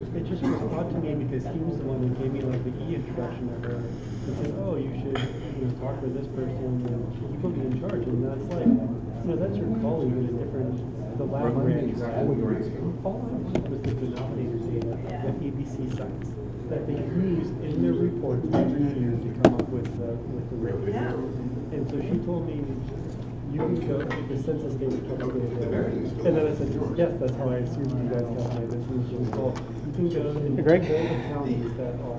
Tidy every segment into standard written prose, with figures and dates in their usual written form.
It just was odd to me because he was the one that gave me like the introduction of her and said, oh, you should talk with this person and he put me in charge. And that's like, that's your colleague in a different, the lab branch. All I wanted was the denominator data that ABC cites that they use in their reports every year to come up with the rates. Yeah. And so she told me, you can go the census data and then I said, yes, that's how I assumed you guys calculate this. And she was told, you can go and Greg? the counties that are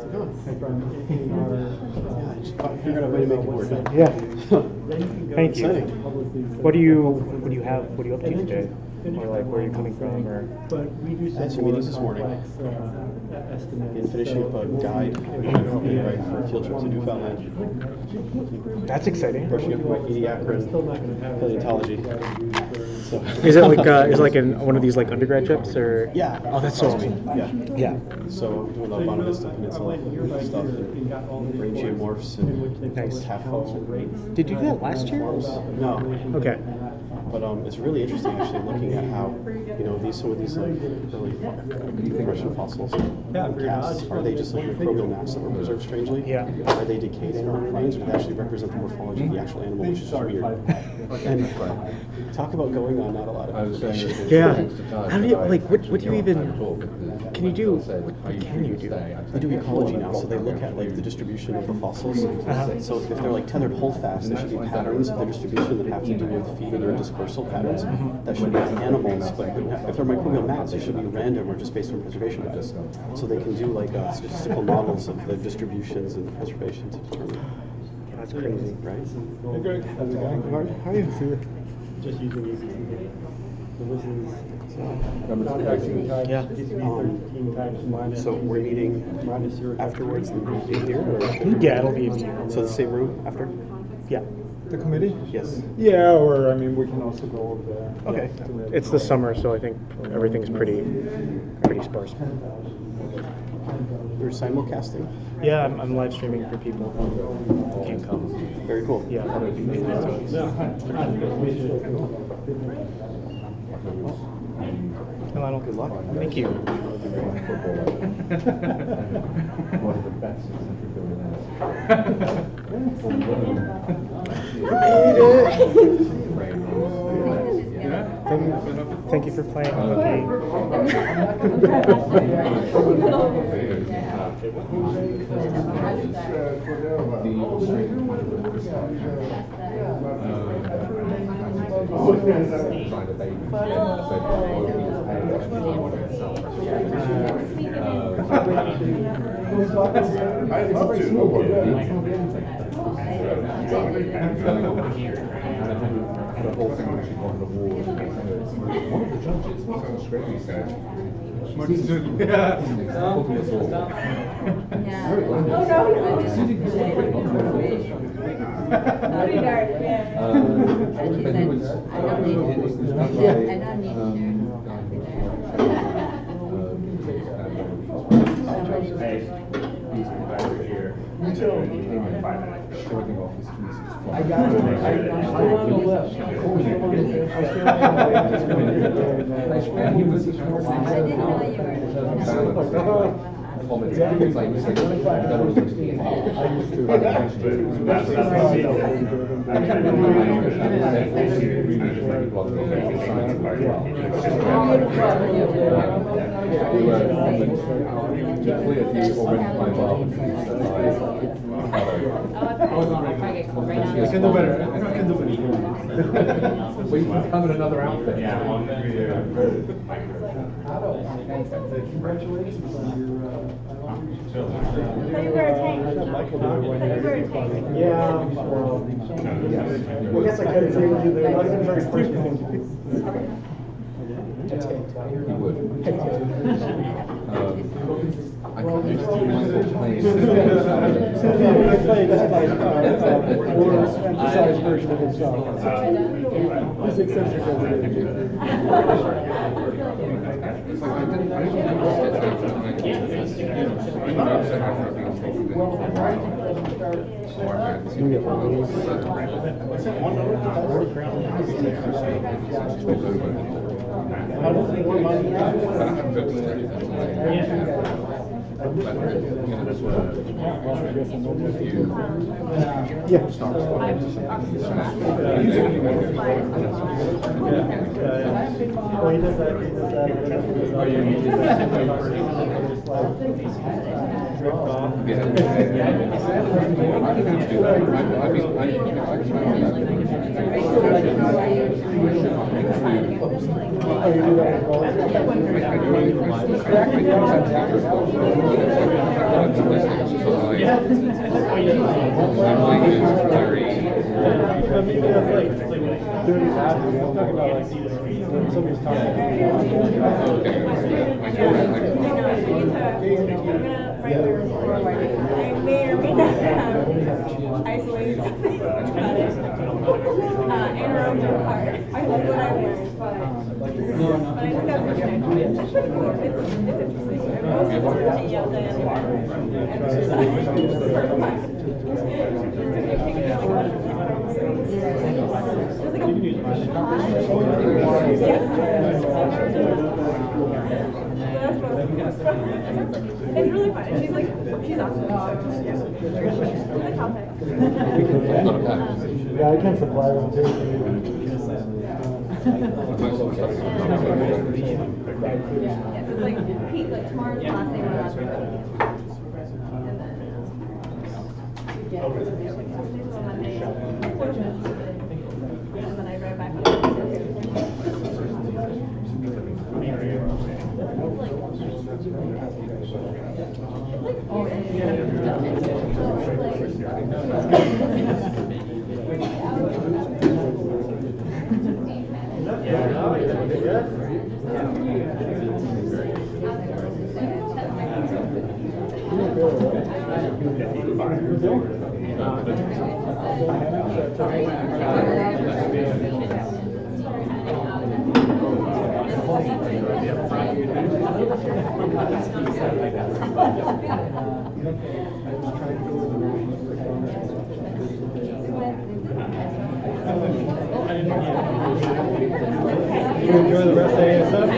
from in our figured out a way to make it work. Yeah. Then you can go Thank you. and publicly say, What do you up to today? Or like where are you coming from? Or but we do I had some more meetings this morning. complex, estimates. In finishing up a guide for field trips to Newfoundland. that's exciting. Brushing up my Ediacaran paleontology. So. Is it like in one of these like undergrad trips or? Yeah. Oh, that's so awesome. Yeah. Yeah. So I'm doing the Bonavista Peninsula stuff and brain geomorphs and Nice. half Did you do that last year? No. Okay. But it's really interesting actually looking at how some of these like early Russian fossils casts, are they just like microbial maps that were preserved strangely? Yeah. Are they decayed animal remains, or do they actually represent the morphology of the actual animal, which is weird? And talk about going on not a lot of information. Yeah. How do you what do you even can you do? What can you do? They do ecology now, so they look at like the distribution of the fossils. So if they're like tethered holdfast, there should be patterns of their distribution that have to do with feeding or dispersal patterns. That should be animals, but if they're microbial mats, they should be random or just based on preservation bias. So they can do like statistical models of the distributions and the preservation to determine. That's crazy, right? Hey Greg, how's it going? How are you? Just using ABC. So this is Contacting types, Yeah. TCB 13 types minus. So we're meeting minus 0 afterwards in here, or Yeah, it'll be a meeting. so the same room after? Yeah. The committee? Yes. Yeah, or I mean, we can also go over there. Okay. It's the summer, so I think everything's pretty sparse. We're simulcasting. Yeah, I'm live streaming for people who can't come. Very cool. Yeah. Hello. Good luck. Thank you. One of the best eccentric billionaires. Thank you for playing with me. I'd love to. The whole thing actually won an award. One of the judges, Mr. Scraggy, said, I got it. I'm on the list. I can do better. I can do better. We can come in another outfit. Congratulations on your. Yeah. Well, I guess I couldn't say with you there. That was very personal. He would. I can't just do Michael playing. I played that like more emphasized version of himself. He's eccentric as it is. It's like I didn't Well, he does that. Dirty bathroom. I'm talking about like when somebody's talking. I may or may not have isolated something about it. And apart. I love what I learned, but I think that's what it's pretty cool. It's interesting. Most of it's pretty out there. It's really fun. She's awesome. Good topic. Yeah, I can supply them too. Yeah, it's like Pete, like tomorrow's the last day of my last week. And then on Monday, and then I rode back on You enjoy the rest of ASF?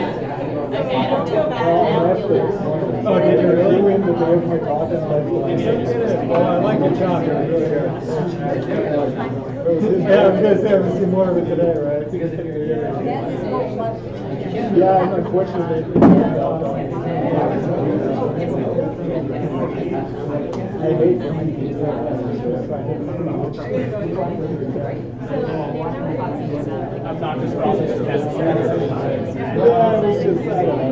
Oh, did you really win the day of my talk? Oh, I like the talk. It was really good. Yeah, I was going to say, I'm going to see more of it today, right? Yeah, unfortunately. I hate them. I'm not just probably just necessary. Yeah, it's just, I don't know.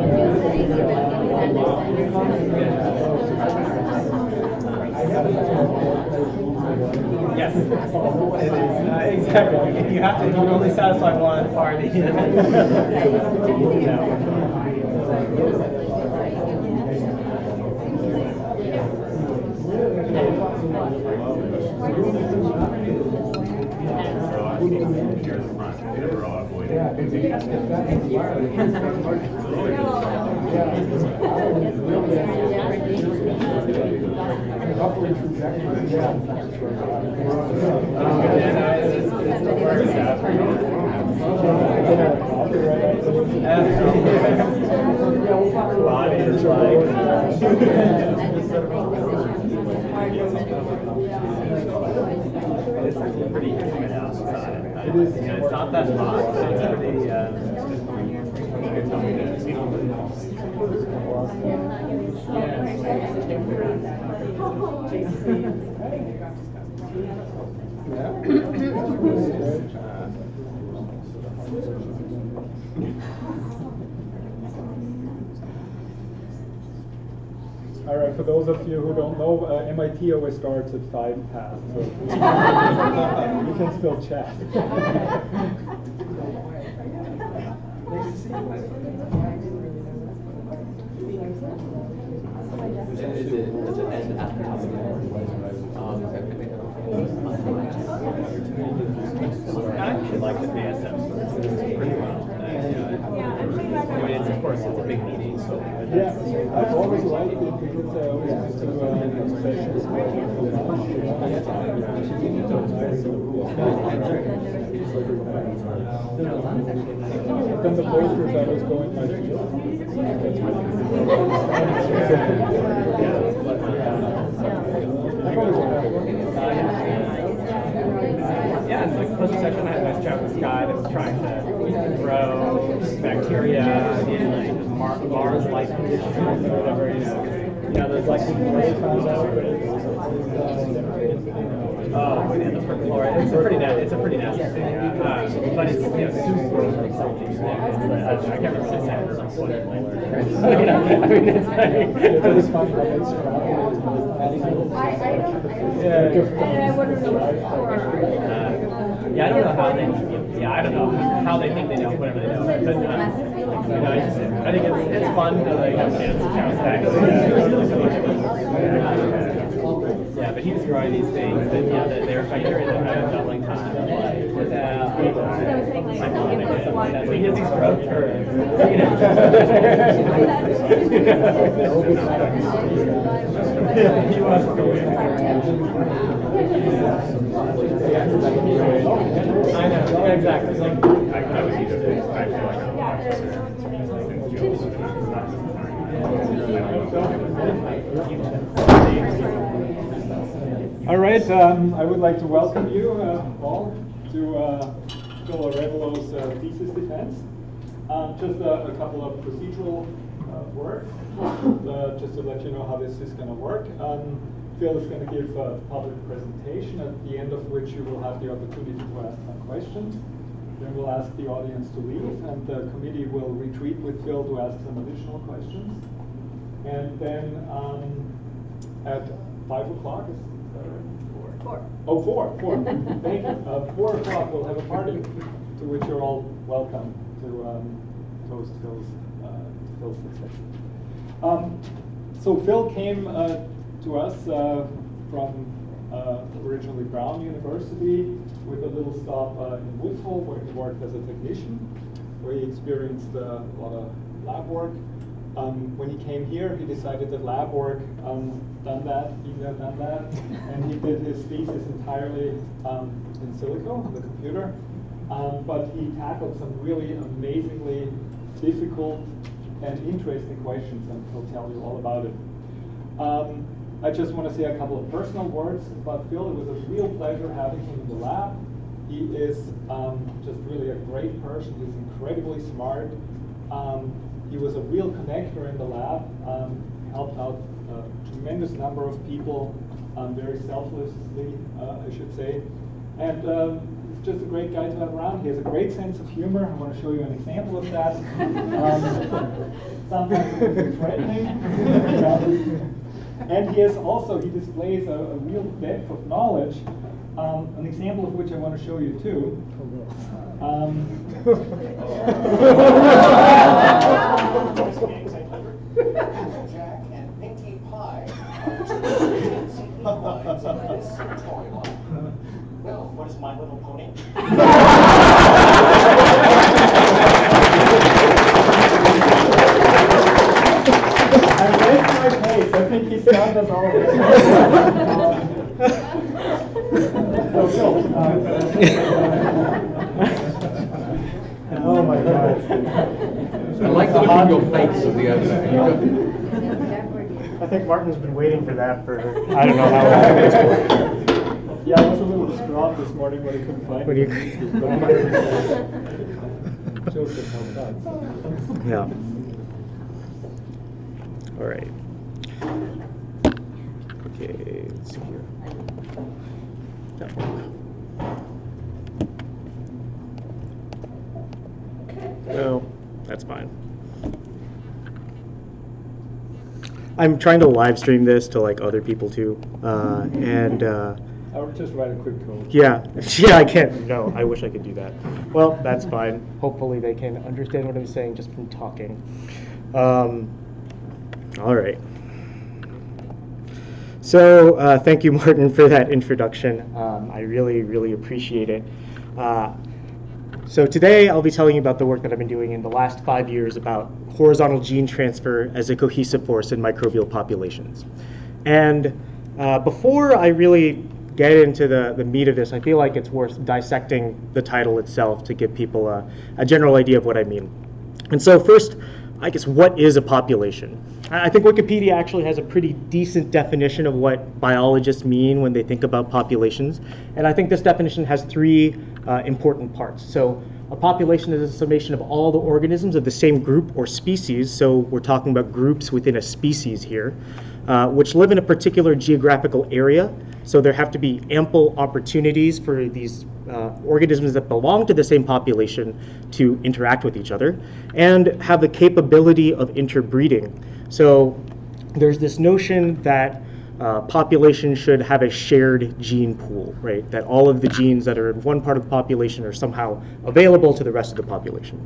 Yes, it is. Exactly. You have to. You can only satisfy one party. It's pretty humid outside. It's not that hot. It's pretty. All right, for those of you who don't know, MIT always starts at 5 past, so you can still chat. I actually like the BSM pretty well. Yeah, I mean, it's, of course, it's a big meeting, so. Yeah, I've always liked it because I always used to sessions. Then the posters I was going by Yeah, it's like the first session I had a nice chat with this guy that was trying to grow bacteria in like Mars-like conditions or whatever, you know, there's like oh, yeah, the perchlorate. It's a pretty nasty thing, yeah. But it's, you know, super exciting. I can't remember what I said. It's like 20. I mean, it's like, And I wouldn't know what it's for. yeah, I don't know how they. Yeah, I don't know how they think they know whatever they know. But you know, I think it's fun to like have a chance to bounce back. Yeah, but he was growing these things that they're in a doubling time. So he has these growth curves. He was I know, yeah, exactly. Like, I was used to it. I feel like I'm All right, I would like to welcome you all to Phil Arevalo's thesis defense. Just a couple of procedural words, just to let you know how this is going to work. Phil is going to give a public presentation, at the end of which you will have the opportunity to ask some questions. Then we'll ask the audience to leave, and the committee will retreat with Phil to ask some additional questions. And then at 5 o'clock, is that right? 4. Oh, 4. Thank you. 4 o'clock, we'll have a party to which you're all welcome to toast Phil's success. So Phil came to us from originally Brown University with a little stop in Woodhull, where he worked as a technician, where he experienced a lot of lab work. When he came here, he decided that lab work, done that, and he did his thesis entirely in silico, on the computer. But he tackled some really amazingly difficult and interesting questions, and he'll tell you all about it. I just want to say a couple of personal words about Phil. It was a real pleasure having him in the lab. He is just really a great person. He's incredibly smart. He was a real connector in the lab, helped out a tremendous number of people very selflessly, I should say. And he's just a great guy to have around. He has a great sense of humor. I want to show you an example of that. Sometimes it's threatening. And he displays a real depth of knowledge, an example of which I want to show you too. Jack and Pinkie Pie are two secret lines of this storyline. Well, what is My Little Pony? I raised my pace. I think he stopped us all. Oh my God. I like the look of your face of the other. I think Martin's been waiting for that for I don't know how long. Yeah, I was a little distraught this morning when I couldn't find What do you Joseph helped out. Yeah. All right. Okay, let's see here. No, that's fine. I'm trying to live stream this to like other people too, and I would just write a quick code. yeah, I can't. No, I wish I could do that. Well, that's fine. Hopefully, they can understand what I'm saying just from talking. All right. So thank you, Martin, for that introduction. I really, really appreciate it. So today I'll be telling you about the work that I've been doing in the last 5 years about horizontal gene transfer as a cohesive force in microbial populations. And before I really get into the meat of this, I feel like it's worth dissecting the title itself to give people a general idea of what I mean. And so first, I guess, what is a population? I think Wikipedia actually has a pretty decent definition of what biologists mean when they think about populations. And I think this definition has three important parts. So a population is a summation of all the organisms of the same group or species. So we're talking about groups within a species here, which live in a particular geographical area. So there have to be ample opportunities for these organisms that belong to the same population to interact with each other and have the capability of interbreeding. So there's this notion that populations should have a shared gene pool, right? That all of the genes that are in one part of the population are somehow available to the rest of the population.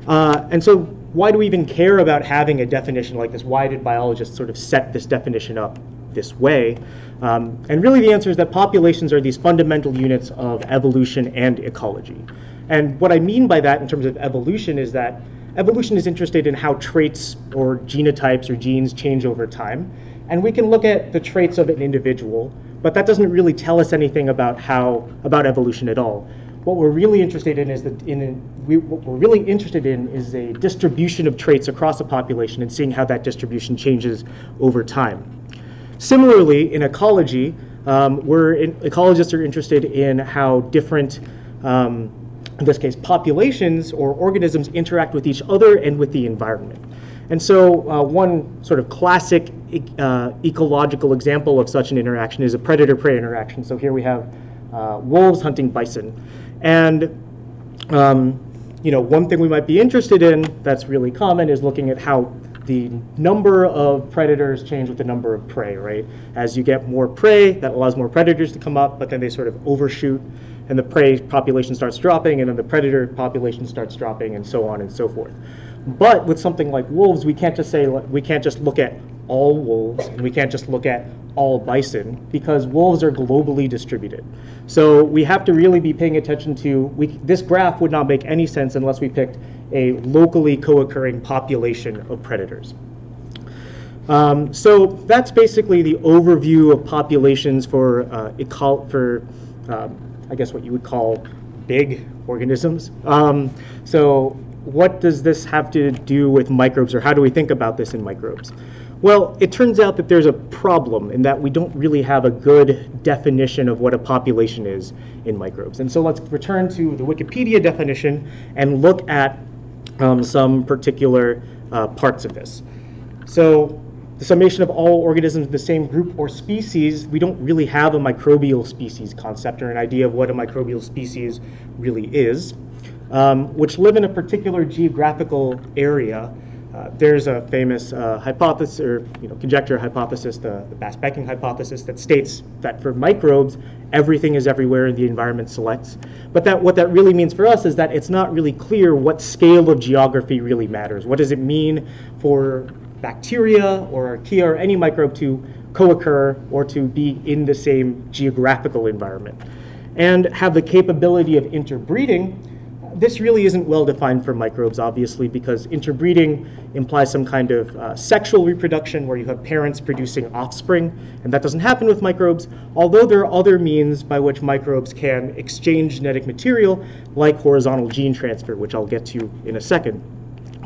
And so why do we even care about having a definition like this? Why did biologists sort of set this definition up this way? And really the answer is that populations are these fundamental units of evolution and ecology. And what I mean by that in terms of evolution is that evolution is interested in how traits or genotypes or genes change over time. And we can look at the traits of an individual, but that doesn't really tell us anything about about evolution at all. What we're really interested in is a distribution of traits across a population and seeing how that distribution changes over time. Similarly, in ecology, ecologists are interested in how different, in this case, populations or organisms interact with each other and with the environment. And so one sort of classic ecological example of such an interaction is a predator-prey interaction. So here we have wolves hunting bison. And one thing we might be interested in that's really common is looking at how the number of predators change with the number of prey, right? As you get more prey, that allows more predators to come up, but then they sort of overshoot, and the prey population starts dropping, and then the predator population starts dropping, and so on and so forth. But with something like wolves, we can't just look at all wolves, and we can't just look at all bison, because wolves are globally distributed. So we have to really be paying attention to, this graph would not make any sense unless we picked a locally co-occurring population of predators. So that's basically the overview of populations for I guess what you would call big organisms. So what does this have to do with microbes, or how do we think about this in microbes? Well, it turns out that there's a problem in that we don't really have a good definition of what a population is in microbes. And so let's return to the Wikipedia definition and look at some particular parts of this. So the summation of all organisms in the same group or species, we don't really have a microbial species concept or an idea of what a microbial species really is, which live in a particular geographical area. There's a famous hypothesis, or conjecture hypothesis, the Bass-Becking hypothesis, that states that for microbes, everything is everywhere and the environment selects. But what that really means for us is that it's not really clear what scale of geography really matters. What does it mean for bacteria or archaea or any microbe to co-occur or to be in the same geographical environment and have the capability of interbreeding? This really isn't well defined for microbes, obviously, because interbreeding implies some kind of sexual reproduction where you have parents producing offspring, and that doesn't happen with microbes, although there are other means by which microbes can exchange genetic material, like horizontal gene transfer, which I'll get to in a second.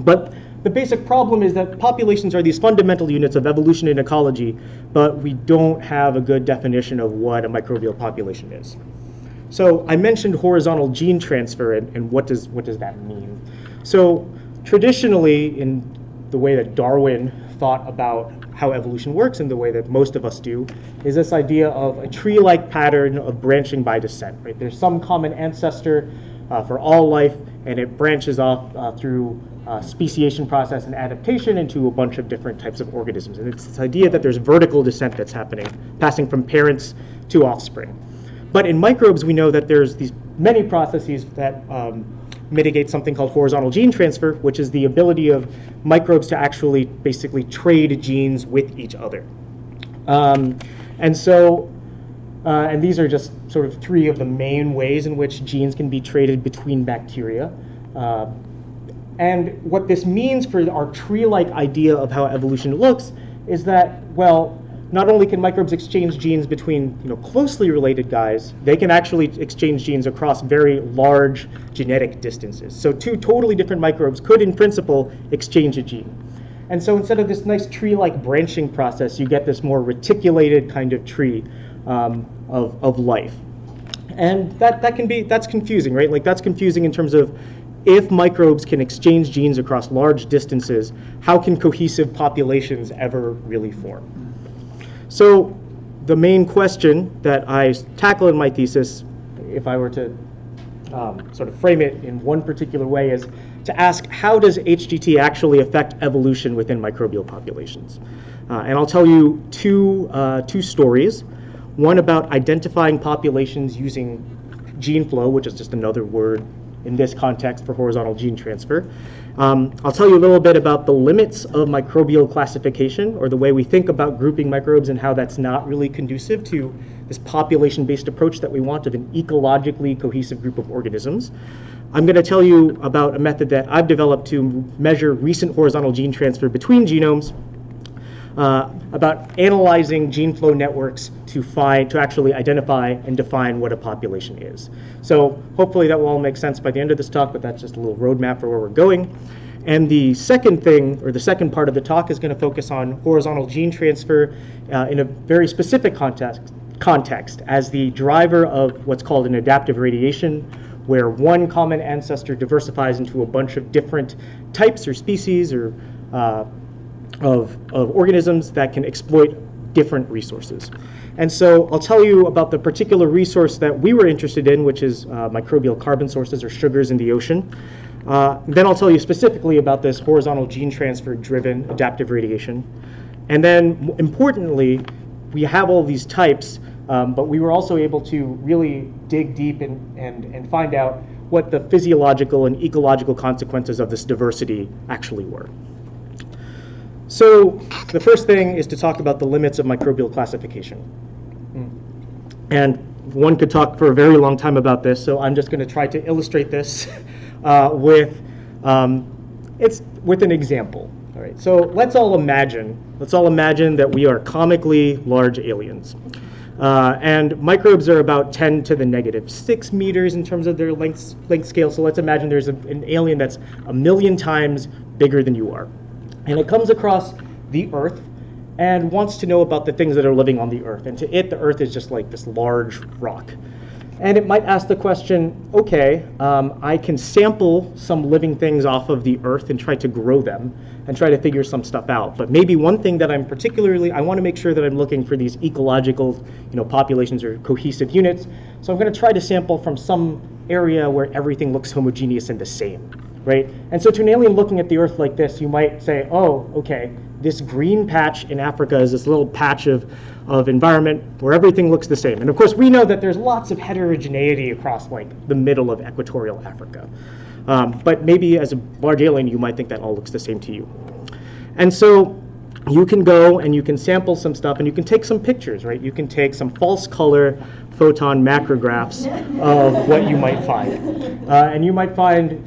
But the basic problem is that populations are these fundamental units of evolution and ecology, but we don't have a good definition of what a microbial population is. So I mentioned horizontal gene transfer, and what does that mean? So traditionally, in the way that Darwin thought about how evolution works and the way that most of us do, is this idea of a tree-like pattern of branching by descent, right? There's some common ancestor for all life, and it branches off through speciation process and adaptation into a bunch of different types of organisms. And it's this idea that there's vertical descent that's happening, passing from parents to offspring. But in microbes, we know that there's these many processes that mitigate something called horizontal gene transfer, which is the ability of microbes to actually basically trade genes with each other. And so And these are just sort of three of the main ways in which genes can be traded between bacteria. And what this means for our tree-like idea of how evolution looks is that, well, not only can microbes exchange genes between closely related guys, they can actually exchange genes across very large genetic distances. So two totally different microbes could, in principle, exchange a gene. And so instead of this nice tree-like branching process, you get this more reticulated kind of tree of life. And that's confusing, right? Like that's confusing in terms of if microbes can exchange genes across large distances, how can cohesive populations ever really form? So the main question that I tackle in my thesis, if I were to sort of frame it in one particular way, is to ask how does HGT actually affect evolution within microbial populations? And I'll tell you two stories. One about identifying populations using gene flow, which is just another word in this context for horizontal gene transfer. I'll tell you a little bit about the limits of microbial classification, or the way we think about grouping microbes and how that's not really conducive to this population-based approach that we want of an ecologically cohesive group of organisms. I'm going to tell you about a method that I've developed to measure recent horizontal gene transfer between genomes, about analyzing gene flow networks to actually identify and define what a population is. So hopefully that will all make sense by the end of this talk, but that's just a little roadmap for where we're going. And the second thing, or the second part of the talk, is going to focus on horizontal gene transfer in a very specific context as the driver of what's called an adaptive radiation, where one common ancestor diversifies into a bunch of different types or species or of organisms that can exploit different resources. And so I'll tell you about the particular resource that we were interested in, which is microbial carbon sources or sugars in the ocean. Then I'll tell you specifically about this horizontal gene transfer driven adaptive radiation. And then importantly, we have all these types, but we were also able to really dig deep and find out what the physiological and ecological consequences of this diversity actually were. So the first thing is to talk about the limits of microbial classification. And one could talk for a very long time about this, so I'm just going to try to illustrate this with an example. All right. So let's all imagine that we are comically large aliens. And microbes are about 10 to the negative 6 meters in terms of their length scale. So let's imagine there's an alien that's 1,000,000 times bigger than you are. And it comes across the Earth and wants to know about the things that are living on the Earth. And to it, the Earth is just like this large rock. And it might ask the question, okay, I can sample some living things off of the Earth and try to grow them and try to figure some stuff out. But maybe one thing that I want to make sure that I'm looking for these ecological, populations or cohesive units. So I'm going to try to sample from some area where everything looks homogeneous and the same. Right? And so to an alien looking at the Earth like this, you might say, oh, okay, this green patch in Africa is this little patch of environment where everything looks the same. And of course, we know that there's lots of heterogeneity across like the middle of equatorial Africa. But maybe as a large alien, you might think that all looks the same to you. And so you can go and you can sample some stuff and you can take some pictures, right? You can take some false color photon macrographs of what you might find. And you might find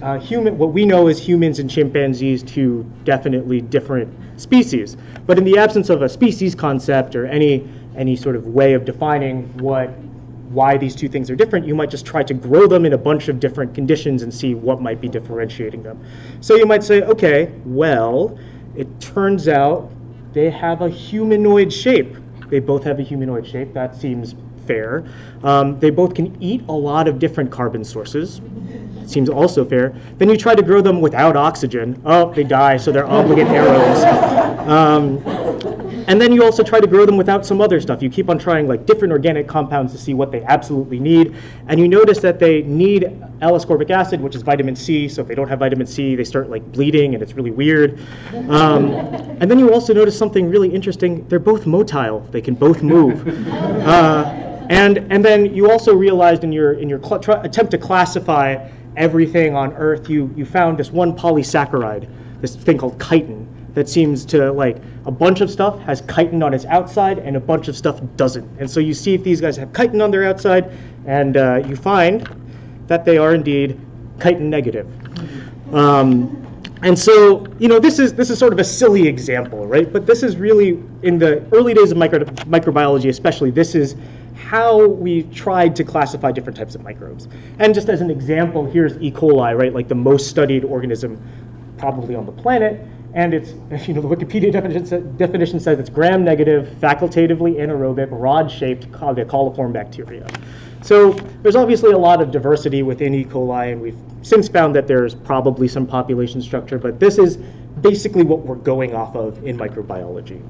what we know as humans and chimpanzees, two definitely different species. But in the absence of a species concept or any sort of way of defining why these two things are different, you might just try to grow them in a bunch of different conditions and see what might be differentiating them. So you might say, okay, well, it turns out they have a humanoid shape. They both have a humanoid shape. That seems fair. They both can eat a lot of different carbon sources. Seems also fair. Then you try to grow them without oxygen. Oh, they die, so they're obligate arrows. And then you also try to grow them without some other stuff. You keep on trying like different organic compounds to see what they absolutely need. And you notice that they need L-ascorbic acid, which is vitamin C. So if they don't have vitamin C, they start like bleeding and it's really weird. And then you also notice something really interesting. They're both motile. They can both move. And then you also realized in your attempt to classify everything on Earth, you found this one polysaccharide, this thing called chitin, that seems to, like, a bunch of stuff has chitin on its outside and a bunch of stuff doesn't. And so you see if these guys have chitin on their outside, and you find that they are indeed chitin negative. And so, this is sort of a silly example, right? But this is really, in the early days of microbiology especially, this is how we tried to classify different types of microbes. And just as an example, here's E. coli, right? Like the most studied organism probably on the planet. And it's, the Wikipedia definition says it's gram-negative, facultatively anaerobic, rod-shaped, coliform bacteria. So there's obviously a lot of diversity within E. coli, and we've since found that there's probably some population structure, but this is basically what we're going off of in microbiology.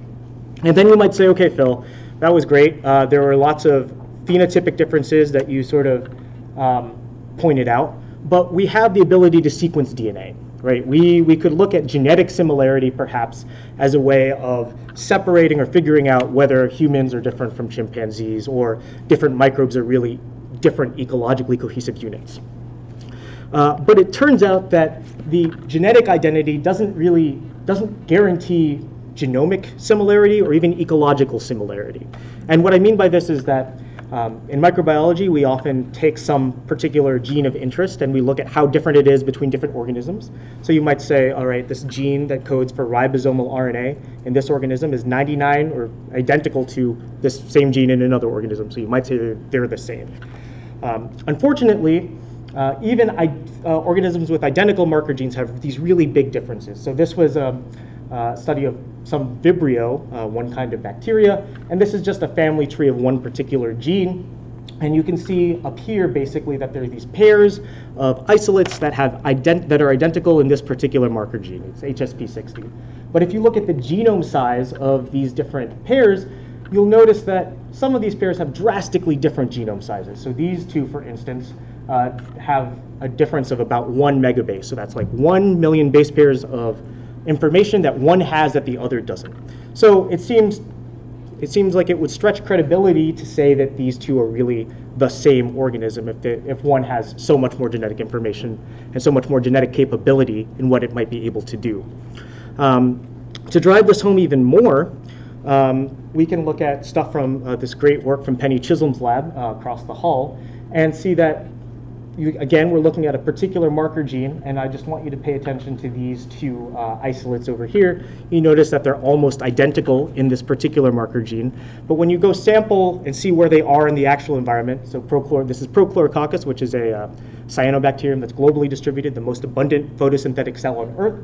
And then you might say, okay, Phil, that was great. There were lots of phenotypic differences that you sort of pointed out, but we have the ability to sequence DNA, right? We could look at genetic similarity perhaps as a way of separating or figuring out whether humans are different from chimpanzees or different microbes are really different ecologically cohesive units. But it turns out that the genetic identity doesn't guarantee genomic similarity or even ecological similarity. And what I mean by this is that in microbiology, we often take some particular gene of interest and we look at how different it is between different organisms. So you might say, all right, this gene that codes for ribosomal RNA in this organism is 99 or identical to this same gene in another organism. So you might say they're the same. Unfortunately, even organisms with identical marker genes have these really big differences. So this was a study of some Vibrio, one kind of bacteria, and this is just a family tree of one particular gene. And you can see up here basically that there are these pairs of isolates that are identical in this particular marker gene. It's HSP60. But if you look at the genome size of these different pairs, you'll notice that some of these pairs have drastically different genome sizes. So these two, for instance, have a difference of about 1 megabase. So that's like 1 million base pairs of information that one has that the other doesn't. So it seems like it would stretch credibility to say that these two are really the same organism if one has so much more genetic information and so much more genetic capability in what it might be able to do. To drive this home even more, we can look at stuff from this great work from Penny Chisholm's lab across the hall and see that again, we're looking at a particular marker gene, and I just want you to pay attention to these two isolates over here. You notice that they're almost identical in this particular marker gene, but when you go sample and see where they are in the actual environment, so this is Prochlorococcus, which is a cyanobacterium that's globally distributed, the most abundant photosynthetic cell on Earth,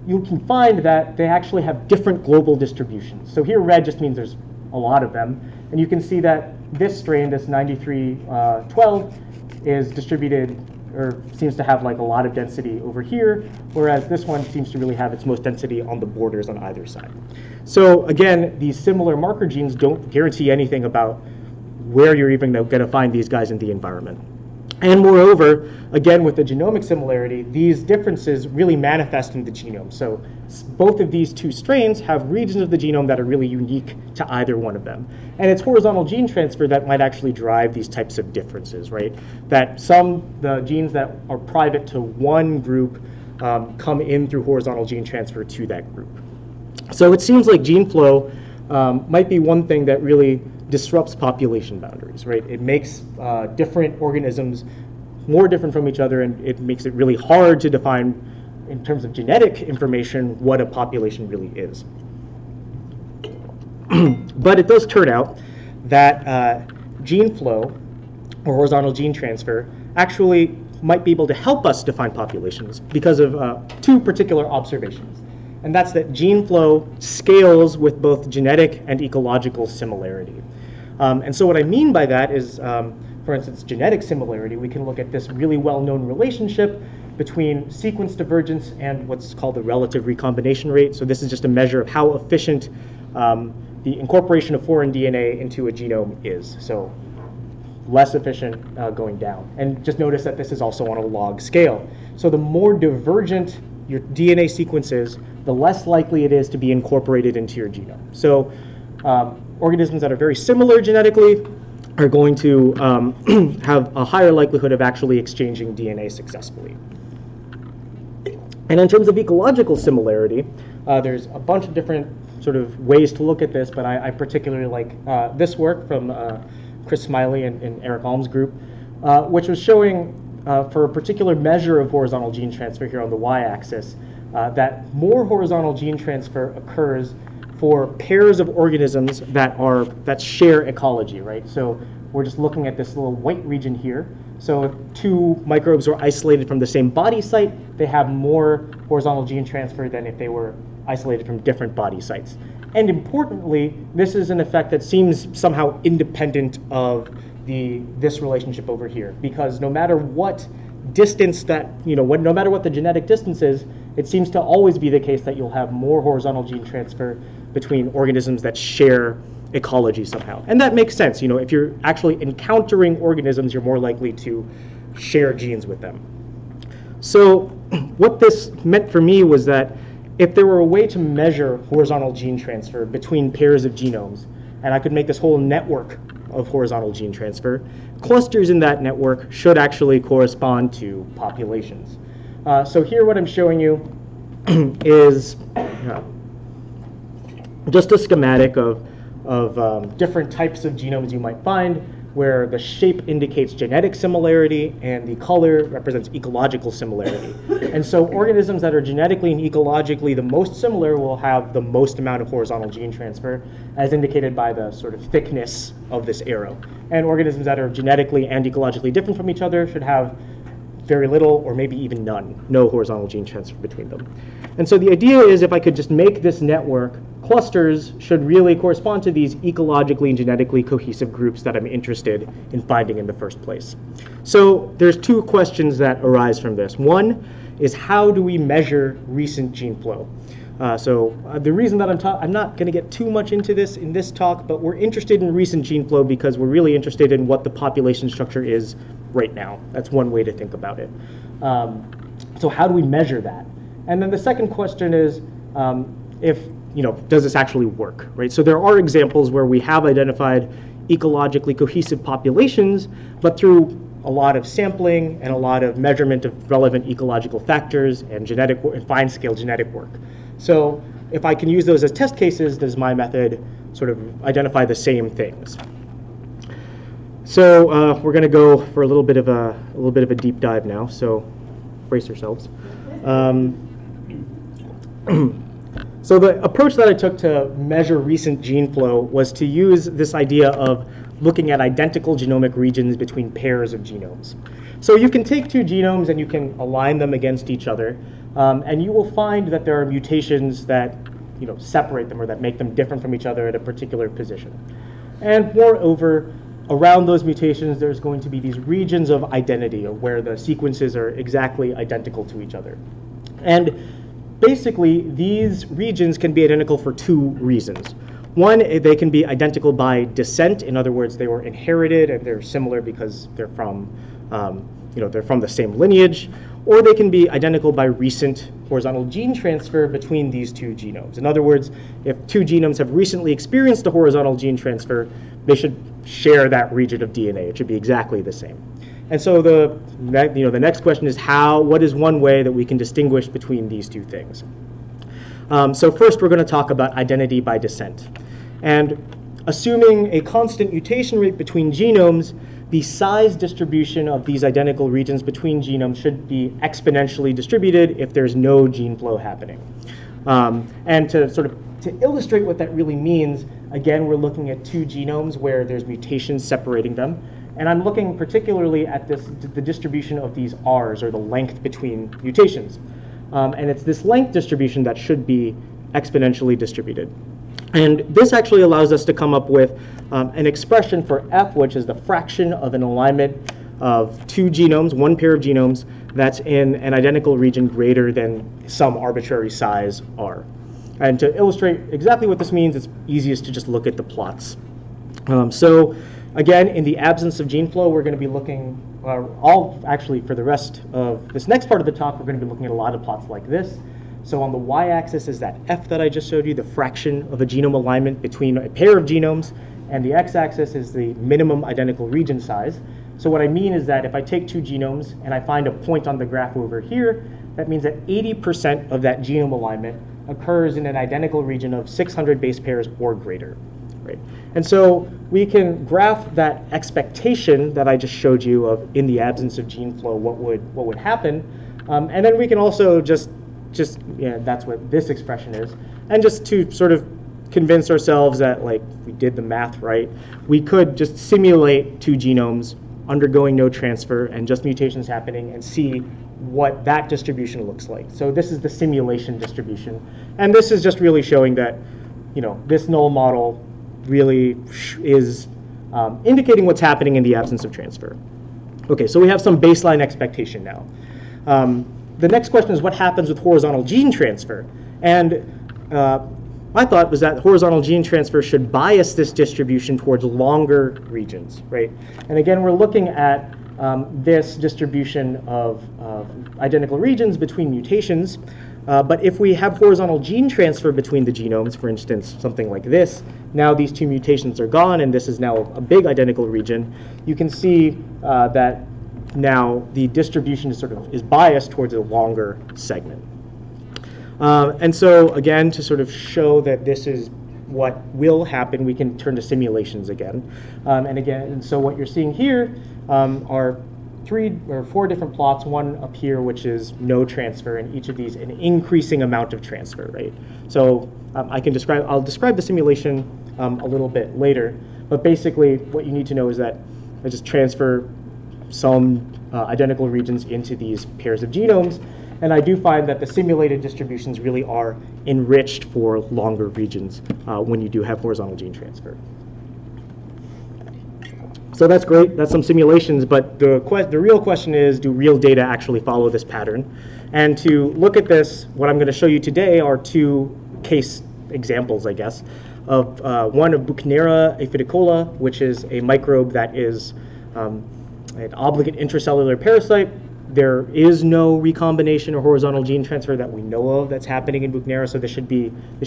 you can find that they actually have different global distributions. So here red just means there's a lot of them, and you can see that this strain, this 9312, is distributed or seems to have like a lot of density over here, whereas this one seems to really have its most density on the borders on either side. So again, these similar marker genes don't guarantee anything about where you're even going to find these guys in the environment. And moreover, again, with the genomic similarity, these differences really manifest in the genome. So both of these two strains have regions of the genome that are really unique to either one of them. And it's horizontal gene transfer that might actually drive these types of differences, right? That the genes that are private to one group come in through horizontal gene transfer to that group. So it seems like gene flow might be one thing that really disrupts population boundaries, right? It makes different organisms more different from each other, and it makes it really hard to define, in terms of genetic information, what a population really is. But it does turn out that gene flow, or horizontal gene transfer, actually might be able to help us define populations because of two particular observations. And that's that gene flow scales with both genetic and ecological similarity. And so what I mean by that is, for instance, genetic similarity. We can look at this really well-known relationship between sequence divergence and what's called the relative recombination rate. So this is just a measure of how efficient the incorporation of foreign DNA into a genome is. So less efficient going down. And just notice that this is also on a log scale. So the more divergent your DNA sequence is, the less likely it is to be incorporated into your genome. So organisms that are very similar genetically are going to have a higher likelihood of actually exchanging DNA successfully. And in terms of ecological similarity, There's a bunch of different sort of ways to look at this, but I particularly like this work from Chris Smiley and Eric Alm's group, which was showing for a particular measure of horizontal gene transfer here on the y-axis, that more horizontal gene transfer occurs for pairs of organisms that share ecology, right? So we're just looking at this little white region here. So if two microbes are isolated from the same body site, they have more horizontal gene transfer than if they were isolated from different body sites. And importantly, this is an effect that seems somehow independent of this relationship over here, because no matter what distance that, no matter what the genetic distance is, it seems to always be the case that you'll have more horizontal gene transfer between organisms that share ecology somehow. And that makes sense. If you're actually encountering organisms, you're more likely to share genes with them. So what this meant for me was that if there were a way to measure horizontal gene transfer between pairs of genomes, and I could make this whole network of horizontal gene transfer, clusters in that network should actually correspond to populations. So here what I'm showing you is just a schematic of different types of genomes you might find, where the shape indicates genetic similarity and the color represents ecological similarity. And so organisms that are genetically and ecologically the most similar will have the most amount of horizontal gene transfer, as indicated by the sort of thickness of this arrow. And organisms that are genetically and ecologically different from each other should have very little or maybe even no horizontal gene transfer between them. And so the idea is, if I could just make this network, clusters should really correspond to these ecologically and genetically cohesive groups that I'm interested in finding in the first place. So there's two questions that arise from this. One is, how do we measure recent gene flow? The reason that I'm not going to get too much into this in this talk, but we're interested in recent gene flow because we're really interested in what the population structure is right now. That's one way to think about it. So how do we measure that? And then the second question is, does this actually work, right? So there are examples where we have identified ecologically cohesive populations, but through a lot of sampling and a lot of measurement of relevant ecological factors and fine-scale genetic work. So if I can use those as test cases, does my method sort of identify the same things? So we're going to go for a little bit of a deep dive now. So brace yourselves. So the approach that I took to measure recent gene flow was to use this idea of looking at identical genomic regions between pairs of genomes. So you can take two genomes and you can align them against each other, and you will find that there are mutations that separate them or that make them different from each other at a particular position. And moreover, around those mutations, there's going to be these regions of identity, where the sequences are exactly identical to each other. And basically, these regions can be identical for two reasons. One, they can be identical by descent. In other words, they were inherited and they're similar because they're from the same lineage. Or they can be identical by recent horizontal gene transfer between these two genomes. In other words, if two genomes have recently experienced a horizontal gene transfer, they should share that region of DNA. It should be exactly the same. And so the next question is, what is one way that we can distinguish between these two things? So first, we're going to talk about identity by descent. And assuming a constant mutation rate between genomes, the size distribution of these identical regions between genomes should be exponentially distributed if there's no gene flow happening. And to illustrate what that really means, again, we're looking at two genomes where there's mutations separating them. And I'm looking particularly at the distribution of these Rs, or the length between mutations. And it's this length distribution that should be exponentially distributed. And this actually allows us to come up with an expression for F, which is the fraction of an alignment of two genomes, one pair of genomes, that's in an identical region greater than some arbitrary size R. And to illustrate exactly what this means, it's easiest to just look at the plots. So again, in the absence of gene flow, we're going to be looking, for the rest of this next part of the talk, we're going to be looking at a lot of plots like this. So on the y-axis is that F that I just showed you, the fraction of a genome alignment between a pair of genomes, and the x-axis is the minimum identical region size. So what I mean is that if I take two genomes and I find a point on the graph over here, that means that 80% of that genome alignment occurs in an identical region of 600 base pairs or greater. Right? And so we can graph that expectation that I just showed you of in the absence of gene flow, what would happen. And then we can also just that's what this expression is. And just to sort of convince ourselves that like we did the math right, we could just simulate two genomes undergoing no transfer and just mutations happening and see what that distribution looks like. So this is the simulation distribution. And this is just really showing that, this null model really is indicating what's happening in the absence of transfer. Okay, so we have some baseline expectation now. The next question is what happens with horizontal gene transfer? And my thought was that horizontal gene transfer should bias this distribution towards longer regions, right? And again, we're looking at this distribution of identical regions between mutations. But if we have horizontal gene transfer between the genomes, for instance, something like this, now these two mutations are gone and this is now a big identical region, you can see that now the distribution is biased towards a longer segment. And so again, to sort of show that this is what will happen, we can turn to simulations again. And so what you're seeing here are 3 or 4 different plots, one up here which is no transfer, and each of these an increasing amount of transfer, right? So I'll describe the simulation a little bit later, but basically what you need to know is that I just transfer some identical regions into these pairs of genomes, and I do find that the simulated distributions really are enriched for longer regions when you do have horizontal gene transfer. So that's great, that's some simulations, but the real question is, do real data actually follow this pattern? And to look at this, what I'm going to show you today are 2 case examples, I guess, of one of Buchnera aphidicola, which is a microbe that is an obligate intracellular parasite. There is no recombination or horizontal gene transfer that we know of that's happening in Buchnera, so this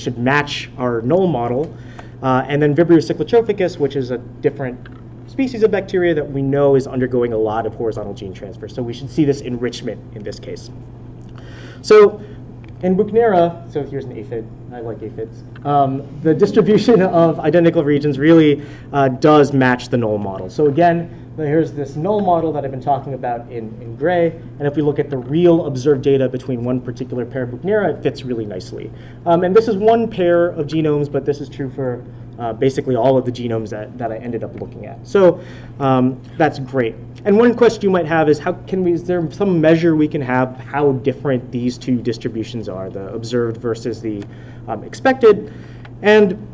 should match our null model. And then Vibrio cyclotrophicus, which is a different species of bacteria that we know is undergoing a lot of horizontal gene transfer. So we should see this enrichment in this case. So in Buchnera, so here's an aphid, I like aphids, the distribution of identical regions really does match the null model. So again, here's this null model that I've been talking about in gray, and if we look at the real observed data between one particular pair of Buchnera, it fits really nicely. And this is one pair of genomes, but this is true for basically all of the genomes that I ended up looking at. So that's great. And one question you might have is, is there some measure we can have how different these 2 distributions are, the observed versus the expected? And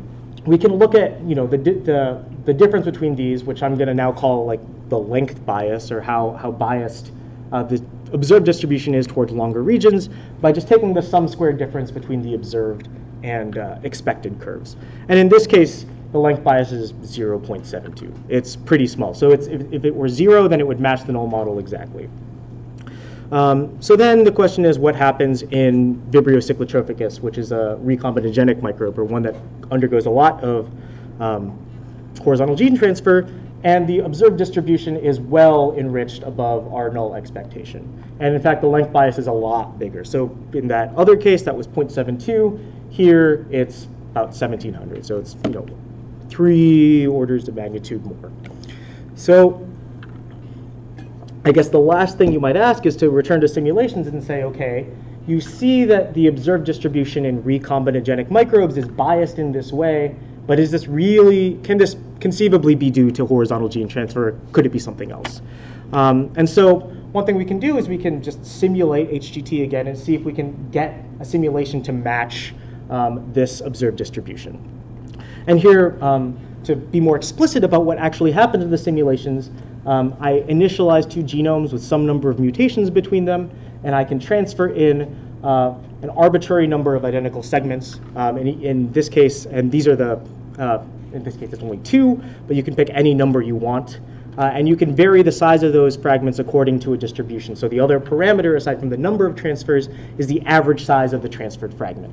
we can look at the difference between these, which I'm going to now call like the length bias, or how biased the observed distribution is towards longer regions, by just taking the sum squared difference between the observed and expected curves. And in this case, the length bias is 0.72. It's pretty small. So if it were 0, then it would match the null model exactly. So then the question is, what happens in Vibrio cyclotrophicus, which is a recombinogenic microbe, or one that undergoes a lot of horizontal gene transfer, and the observed distribution is well enriched above our null expectation. And in fact, the length bias is a lot bigger. So in that other case, that was 0.72. Here, it's about 1,700. So it's 3 orders of magnitude more. So I guess the last thing you might ask is to return to simulations and say, okay, you see that the observed distribution in recombinogenic microbes is biased in this way, but is this really, can this conceivably be due to horizontal gene transfer? Could it be something else? And so one thing we can do is we can just simulate HGT again and see if we can get a simulation to match this observed distribution. And here, to be more explicit about what actually happened in the simulations, I initialized 2 genomes with some number of mutations between them, and I can transfer in an arbitrary number of identical segments. In this case, and these are the, in this case it's only 2, but you can pick any number you want. And you can vary the size of those fragments according to a distribution. So the other parameter, aside from the number of transfers, is the average size of the transferred fragment.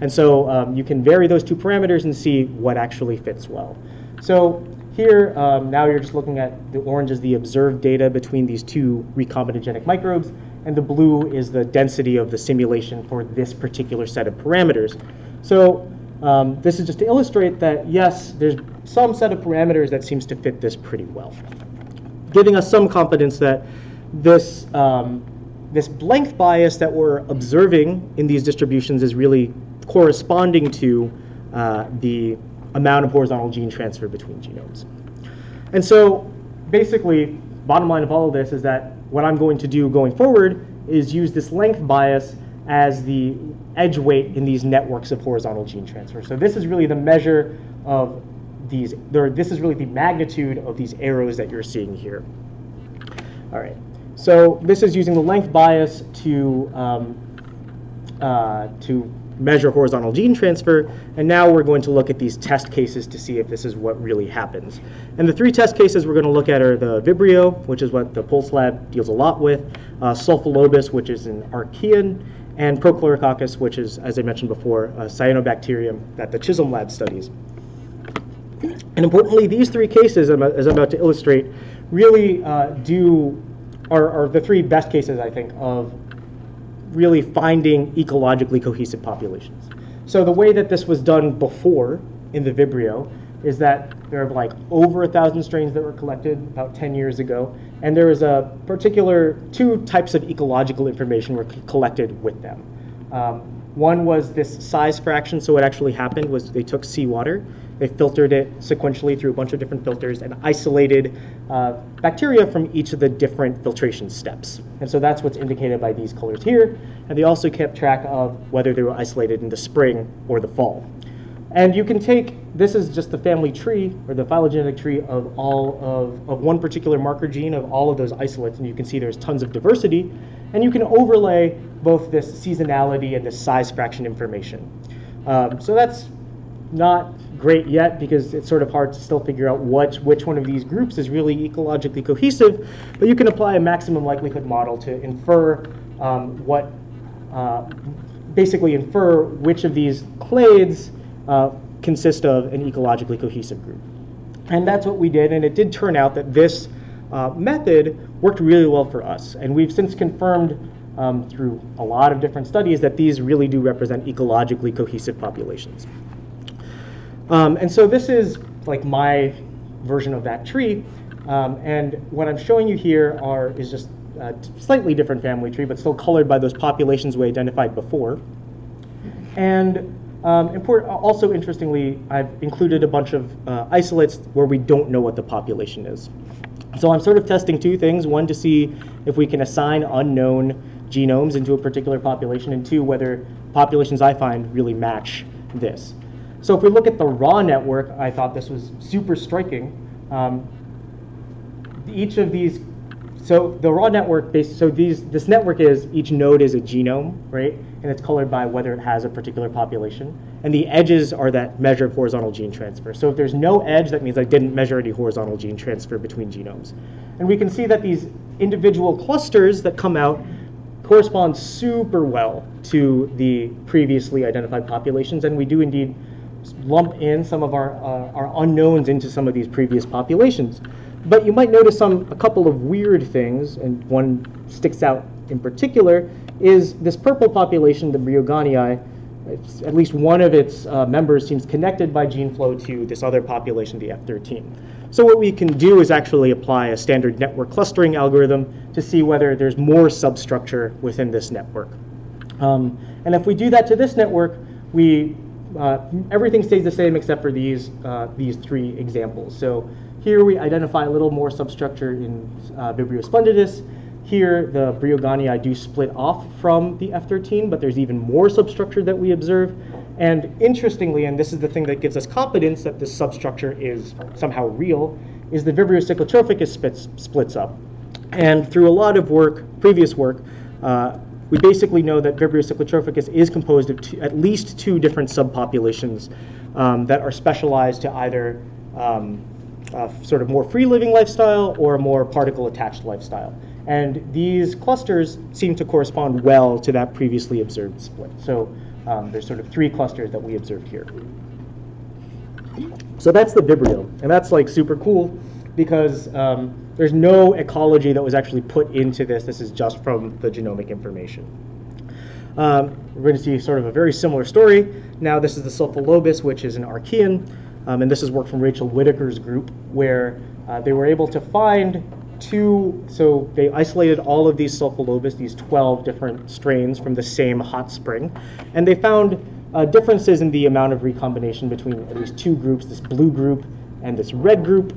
And so you can vary those 2 parameters and see what actually fits well. So here, now you're just looking at the orange is the observed data between these 2 recombinogenic microbes, and the blue is the density of the simulation for this particular set of parameters. So this is just to illustrate that, yes, there's some set of parameters that seems to fit this pretty well, giving us some confidence that this, this length bias that we're observing in these distributions is really corresponding to the amount of horizontal gene transfer between genomes. And so basically, bottom line of all of this is that what I'm going to do going forward is use this length bias as the edge weight in these networks of horizontal gene transfer. So this is really the measure of these, this is really the magnitude of these arrows that you're seeing here. All right, so this is using the length bias to measure horizontal gene transfer, and now we're going to look at these test cases to see if this is what really happens. And the three test cases we're going to look at are the Vibrio, which is what the Pulse Lab deals a lot with, Sulfolobus, which is an archaean, and Prochlorococcus, which is, as I mentioned before, a cyanobacterium that the Chisholm Lab studies. And importantly, these three cases, as I'm about to illustrate, really are the three best cases, I think, of really finding ecologically cohesive populations. So the way that this was done before in the Vibrio is that there are like over 1,000 strains that were collected about 10 years ago, and there was a particular two types of ecological information were collected with them. One was this size fraction. So what actually happened was they took seawater, they filtered it sequentially through a bunch of different filters and isolated bacteria from each of the different filtration steps. And so that's what's indicated by these colors here. And they also kept track of whether they were isolated in the spring or the fall. And you can take, this is just the family tree or the phylogenetic tree of all of one particular marker gene of all of those isolates, and you can see there's tons of diversity. And you can overlay both this seasonality and this size fraction information. So that's not great yet because it's sort of hard to still figure out which one of these groups is really ecologically cohesive, but you can apply a maximum likelihood model to infer basically infer which of these clades consist of an ecologically cohesive group. And that's what we did, and it did turn out that this method worked really well for us. And we've since confirmed through a lot of different studies that these really do represent ecologically cohesive populations. And so this is like my version of that tree. And what I'm showing you here is just a slightly different family tree, but still colored by those populations we identified before. And also interestingly, I've included a bunch of isolates where we don't know what the population is. So I'm sort of testing two things. One, to see if we can assign unknown genomes into a particular population, and two, whether populations I find really match this. So if we look at the raw network, I thought this was super striking. Each of these, so the raw network, this network is, each node is a genome, right? And it's colored by whether it has a particular population. And the edges are that measure of horizontal gene transfer. So if there's no edge, that means I didn't measure any horizontal gene transfer between genomes. And we can see that these individual clusters that come out correspond super well to the previously identified populations. And we do indeed lump in some of our unknowns into some of these previous populations. But you might notice a couple of weird things, and one sticks out in particular, is this purple population, the Brioganii. At least one of its members seems connected by gene flow to this other population, the F13. So what we can do is actually apply a standard network clustering algorithm to see whether there's more substructure within this network. And if we do that to this network, everything stays the same except for these three examples. So here we identify a little more substructure in Vibrio splendidus. Here, the Brioganii do split off from the F13, but there's even more substructure that we observe. And interestingly, and this is the thing that gives us confidence that this substructure is somehow real, is the Vibrio cyclotrophicus splits up. And through a lot of previous work, we basically know that Vibrio cyclotrophicus is composed of at least two different subpopulations that are specialized to either sort of more free-living lifestyle or a more particle-attached lifestyle. And these clusters seem to correspond well to that previously observed split. So there's sort of three clusters that we observed here. So that's the Vibrio, and that's like super cool. because there's no ecology that was actually put into this. This is just from the genomic information. We're going to see sort of a very similar story. Now this is the sulfolobus, which is an Archean, and this is work from Rachel Whitaker's group, where they were able to find so they isolated all of these sulfolobus, these 12 different strains from the same hot spring, and they found differences in the amount of recombination between at least two groups, this blue group and this red group.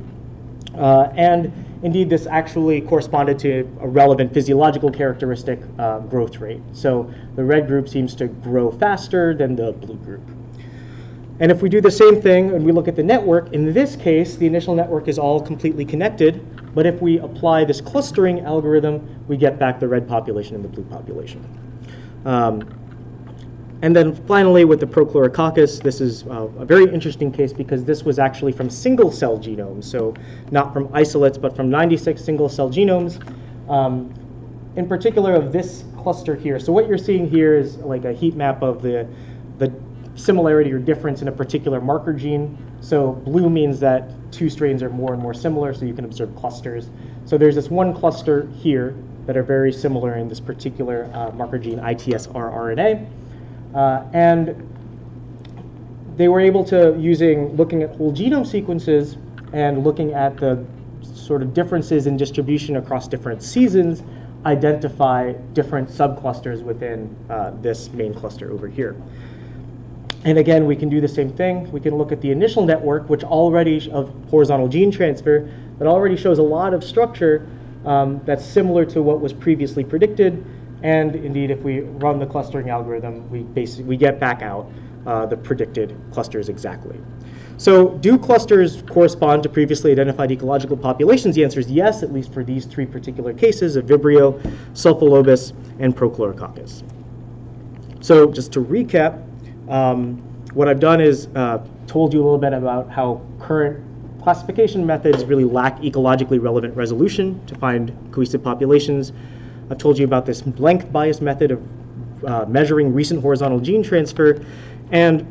And indeed, this actually corresponded to a relevant physiological characteristic, growth rate. So the red group seems to grow faster than the blue group. And if we do the same thing and we look at the network, in this case, the initial network is all completely connected. But if we apply this clustering algorithm, we get back the red population and the blue population. And then finally, with the Prochlorococcus, this is a very interesting case because this was actually from single-cell genomes, so not from isolates, but from 96 single-cell genomes, in particular of this cluster here. So what you're seeing here is like a heat map of the similarity or difference in a particular marker gene. So blue means that two strains are more and more similar, so you can observe clusters. So there's this one cluster here that are very similar in this particular marker gene, ITSR-RNA. And they were able to, looking at whole genome sequences and looking at the sort of differences in distribution across different seasons, identify different subclusters within this main cluster over here. And again, we can do the same thing. We can look at the initial network, which already, of horizontal gene transfer, that already shows a lot of structure that's similar to what was previously predicted. And indeed, if we run the clustering algorithm, we get back out the predicted clusters exactly. So do clusters correspond to previously identified ecological populations? The answer is yes, at least for these three particular cases of Vibrio, Sulfolobus, and Prochlorococcus. So just to recap, what I've done is told you a little bit about how current classification methods really lack ecologically relevant resolution to find cohesive populations. I've told you about this length bias method of measuring recent horizontal gene transfer, and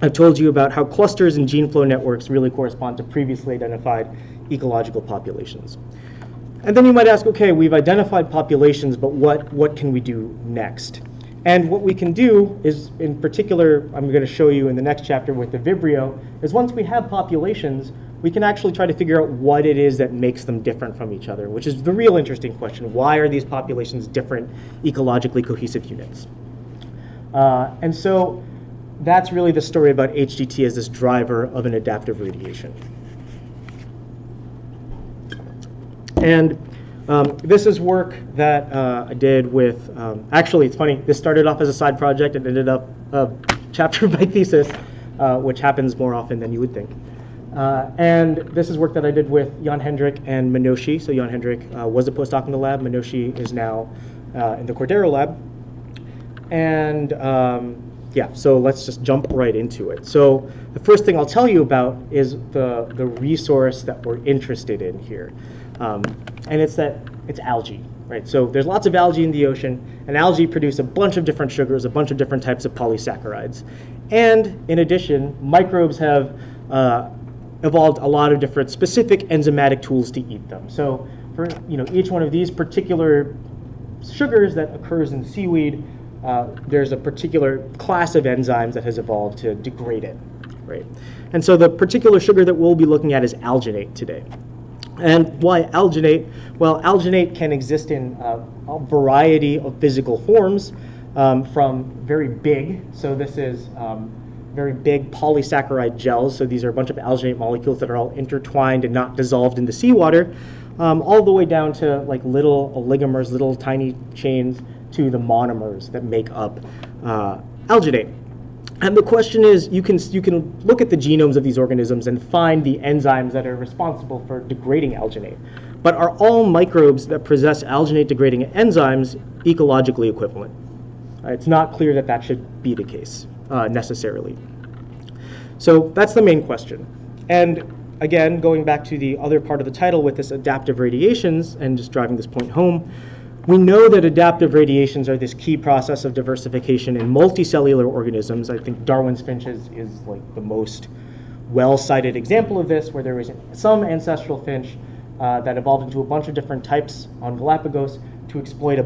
I've told you about how clusters and gene flow networks really correspond to previously identified ecological populations. And then you might ask, okay, we've identified populations, but what can we do next? And what we can do is, in particular, I'm going to show you in the next chapter with the Vibrio, is once we have populations, we can actually try to figure out what it is that makes them different from each other, which is the real interesting question. Why are these populations different ecologically cohesive units? And so that's really the story about HGT as this driver of an adaptive radiation. And this is work that I did with, actually it's funny, this started off as a side project and ended up a chapter of my thesis, which happens more often than you would think. And this is work that I did with Jan Hendrik and Minoshi. So Jan Hendrik was a postdoc in the lab. Minoshi is now in the Cordero lab. And yeah, so let's just jump right into it. So the first thing I'll tell you about is the resource that we're interested in here. And it's algae, right? So there's lots of algae in the ocean, and algae produce a bunch of different sugars, a bunch of different types of polysaccharides. And in addition, microbes have evolved a lot of different specific enzymatic tools to eat them. So for each one of these particular sugars that occurs in seaweed, there's a particular class of enzymes that has evolved to degrade it, right? And so the particular sugar that we'll be looking at is alginate today. And why alginate? Well, alginate can exist in a variety of physical forms, from very big, so this is very big polysaccharide gels, so these are a bunch of alginate molecules that are all intertwined and not dissolved in the seawater, all the way down to like little oligomers, little tiny chains, to the monomers that make up alginate. And the question is, you can look at the genomes of these organisms and find the enzymes that are responsible for degrading alginate. But are all microbes that possess alginate-degrading enzymes ecologically equivalent? It's not clear that that should be the case necessarily. So that's the main question. And again, going back to the other part of the title with this adaptive radiations and just driving this point home, we know that adaptive radiations are this key process of diversification in multicellular organisms. I think Darwin's finches is like the most well-cited example of this, where there was some ancestral finch that evolved into a bunch of different types on Galapagos to exploit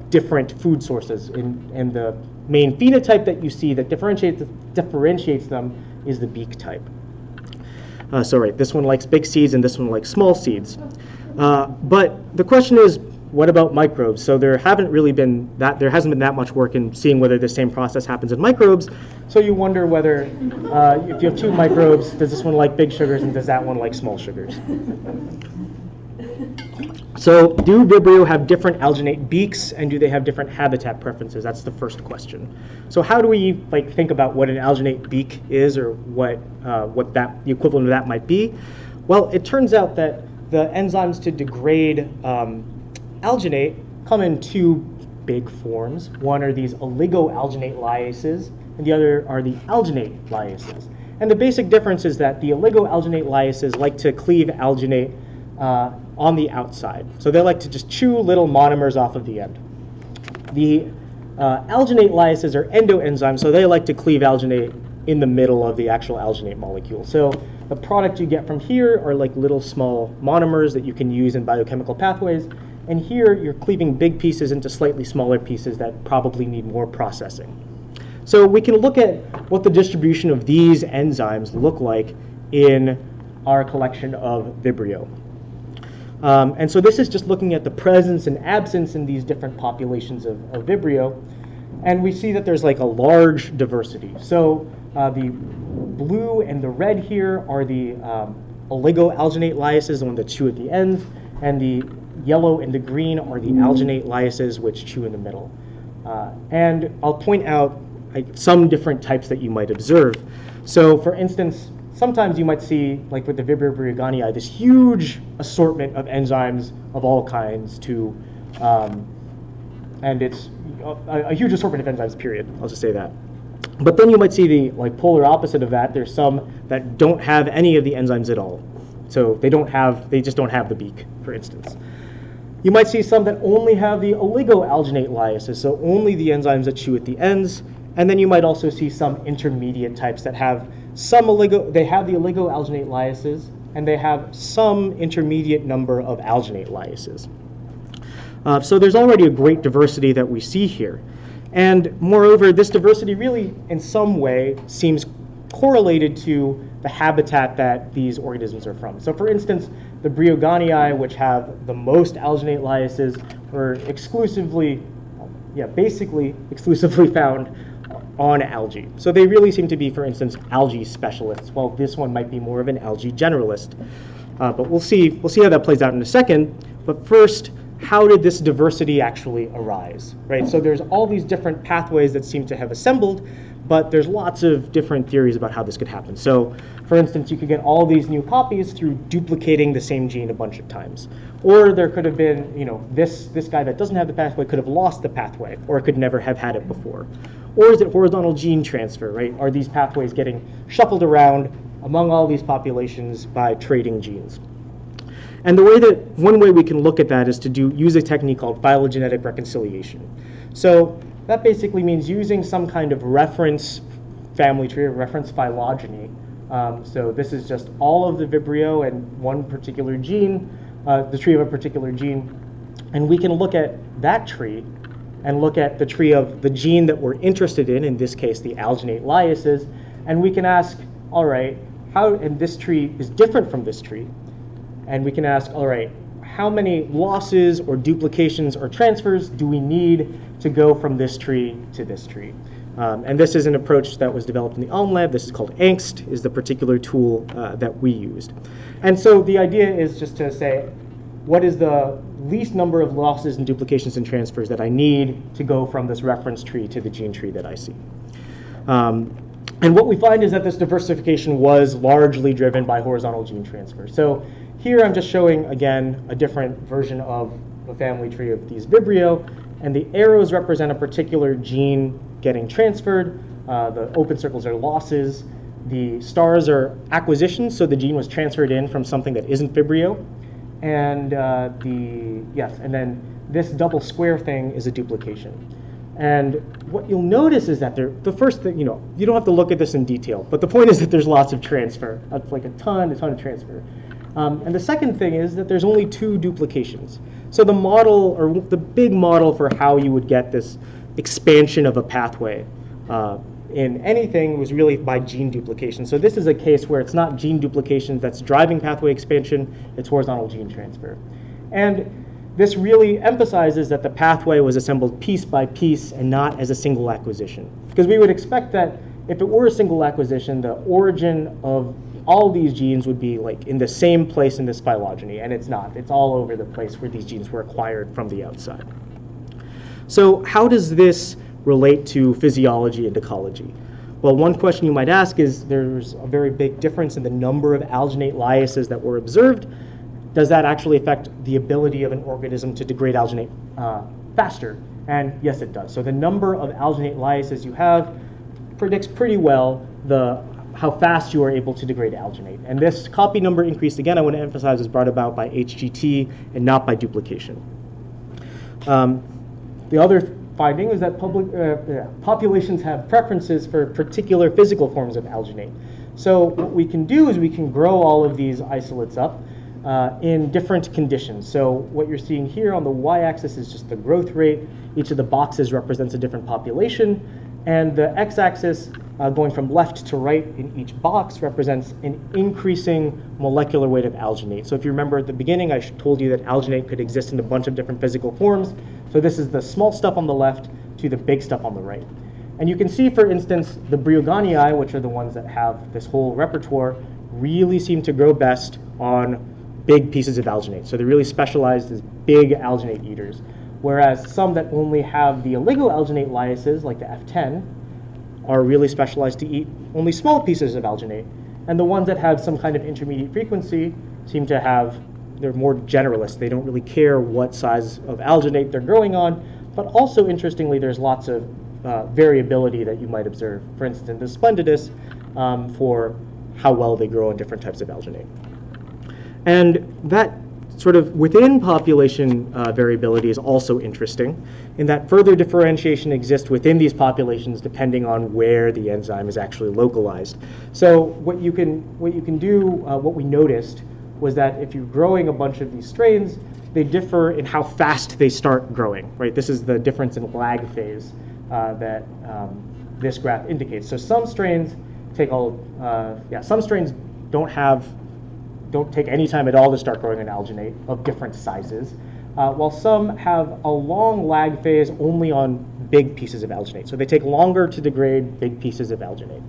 different food sources. And the main phenotype that you see that differentiates them is the beak type. So right, this one likes big seeds and this one likes small seeds. But the question is, what about microbes? So there hasn't been that much work in seeing whether the same process happens in microbes. So you wonder whether, if you have two microbes, does this one like big sugars and does that one like small sugars? So do Vibrio have different alginate beaks, and do they have different habitat preferences? That's the first question. So how do we think about what an alginate beak is, or what the equivalent of that might be? Well, it turns out that the enzymes to degrade alginate come in two big forms. One are these oligoalginate lyases, and the other are the alginate lyases. And the basic difference is that the oligoalginate lyases like to cleave alginate on the outside. So they like to just chew little monomers off of the end. The alginate lyases are endoenzymes, so they like to cleave alginate in the middle of the actual alginate molecule. So the product you get from here are like little small monomers that you can use in biochemical pathways. And here you're cleaving big pieces into slightly smaller pieces that probably need more processing. So we can look at what the distribution of these enzymes look like in our collection of Vibrio. And so this is just looking at the presence and absence in these different populations of Vibrio. And we see that there's like a large diversity. So the blue and the red here are the oligoalginate lyases, the one that chew at the ends, and the yellow and the green are the alginate lyases, which chew in the middle. And I'll point out some different types that you might observe. So for instance, sometimes you might see, like with the Vibrio briuganii, this huge assortment of enzymes of all kinds and it's a huge assortment of enzymes, period. I'll just say that. But then you might see the polar opposite of that. There's some that don't have any of the enzymes at all. So they just don't have the beak, for instance. You might see some that only have the oligoalginate lyases, so only the enzymes that chew at the ends. And then you might also see some intermediate types that have they have the oligoalginate lyases, and they have some intermediate number of alginate lyases. So there's already a great diversity that we see here. And moreover, this diversity really, in some way, seems correlated to the habitat that these organisms are from. So for instance, the briuganii, which have the most alginate lyases, were basically exclusively found on algae. So they really seem to be, for instance, algae specialists, while this one might be more of an algae generalist. But we'll see how that plays out in a second. But first, how did this diversity actually arise, right? So there's all these different pathways that seem to have assembled, but there's lots of different theories about how this could happen. So, for instance, you could get all these new copies through duplicating the same gene a bunch of times. Or there could have been, this guy that doesn't have the pathway could have lost the pathway, or could never have had it before. Or is it horizontal gene transfer, right? Are these pathways getting shuffled around among all these populations by trading genes? And one way we can look at that is to use a technique called phylogenetic reconciliation. So that basically means using some kind of reference family tree or reference phylogeny. So this is just all of the Vibrio and one particular gene, the tree of a particular gene. And we can look at that tree and look at the tree of the gene that we're interested in this case, the alginate lyases, and we can ask, all right, and this tree is different from this tree, and we can ask, all right, how many losses or duplications or transfers do we need to go from this tree to this tree? And this is an approach that was developed in the Alm Lab. This is called Angst, is the particular tool that we used. And so the idea is just to say, what is the least number of losses and duplications and transfers that I need to go from this reference tree to the gene tree that I see? And what we find is that this diversification was largely driven by horizontal gene transfer. So here I'm just showing, again, a different version of the family tree of these Vibrio, and the arrows represent a particular gene getting transferred. The open circles are losses. The stars are acquisitions, so the gene was transferred in from something that isn't Vibrio. And and then this double square thing is a duplication. And what you'll notice is that the first thing, you don't have to look at this in detail, but the point is that there's lots of transfer. It's like a ton of transfer. And the second thing is that there's only 2 duplications. So the model, or the big model for how you would get this expansion of a pathway in anything was really by gene duplication. So this is a case where it's not gene duplication that's driving pathway expansion, it's horizontal gene transfer. And this really emphasizes that the pathway was assembled piece by piece and not as a single acquisition. Because we would expect that if it were a single acquisition, the origin of all these genes would be like in the same place in this phylogeny, and it's not. It's all over the place where these genes were acquired from the outside. So how does this relate to physiology and ecology? Well, one question you might ask is there's a very big difference in the number of alginate lyases that were observed. Does that actually affect the ability of an organism to degrade alginate faster? And yes, it does. So the number of alginate lyases you have predicts pretty well how fast you are able to degrade alginate. And this copy number increase, again, I want to emphasize, is brought about by HGT and not by duplication. The other finding is that populations have preferences for particular physical forms of alginate. So what we can do is we can grow all of these isolates up in different conditions. So what you're seeing here on the y-axis is just the growth rate. Each of the boxes represents a different population. And the x-axis, going from left to right in each box, represents an increasing molecular weight of alginate. So if you remember at the beginning, I told you that alginate could exist in a bunch of different physical forms. So this is the small stuff on the left to the big stuff on the right. And you can see, for instance, the Brioganii, which are the ones that have this whole repertoire, really seem to grow best on big pieces of alginate. So they're really specialized as big alginate eaters. Whereas some that only have the oligoalginate lyases, like the F10, are really specialized to eat only small pieces of alginate. And the ones that have some kind of intermediate frequency seem to they're more generalist. They don't really care what size of alginate they're growing on. But also, interestingly, there's lots of variability that you might observe. For instance, in the Splendidus, for how well they grow on different types of alginate. And that sort of within population variability is also interesting in that further differentiation exists within these populations depending on where the enzyme is actually localized. So what you can do, what we noticed was that if you're growing a bunch of these strains, they differ in how fast they start growing, right? This is the difference in lag phase that this graph indicates. So some strains some strains don't take any time at all to start growing an alginate of different sizes, while some have a long lag phase only on big pieces of alginate. So they take longer to degrade big pieces of alginate.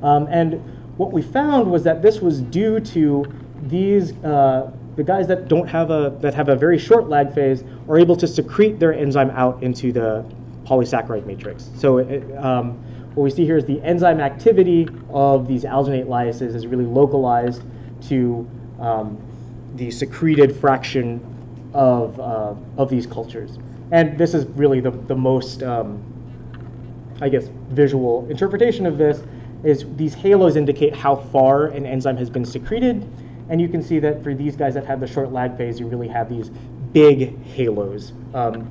And what we found was that this was due to these, the guys that have a very short lag phase are able to secrete their enzyme out into the polysaccharide matrix. So what we see here is the enzyme activity of these alginate lyases is really localized to the secreted fraction of these cultures. And this is really the most, I guess, visual interpretation of this is these halos indicate how far an enzyme has been secreted. And you can see that for these guys that have the short lag phase, you really have these big halos,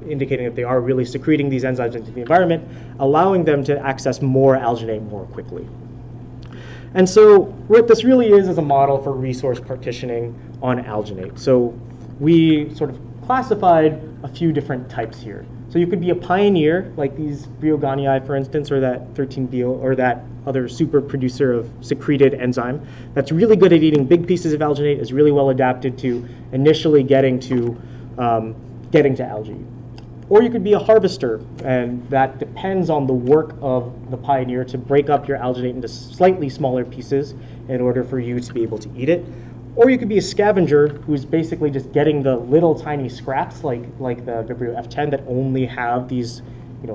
indicating that they are really secreting these enzymes into the environment, allowing them to access more alginate more quickly. And so what this really is a model for resource partitioning on alginate. So we sort of classified a few different types here. So you could be a pioneer, like these Brioganii, for instance, or that 13-bio, or that other super producer of secreted enzyme that's really good at eating big pieces of alginate, is really well adapted to initially getting to algae. Or you could be a harvester, and that depends on the work of the pioneer to break up your alginate into slightly smaller pieces in order for you to be able to eat it. Or you could be a scavenger who's basically just getting the little tiny scraps like the Vibrio F10 that only have these,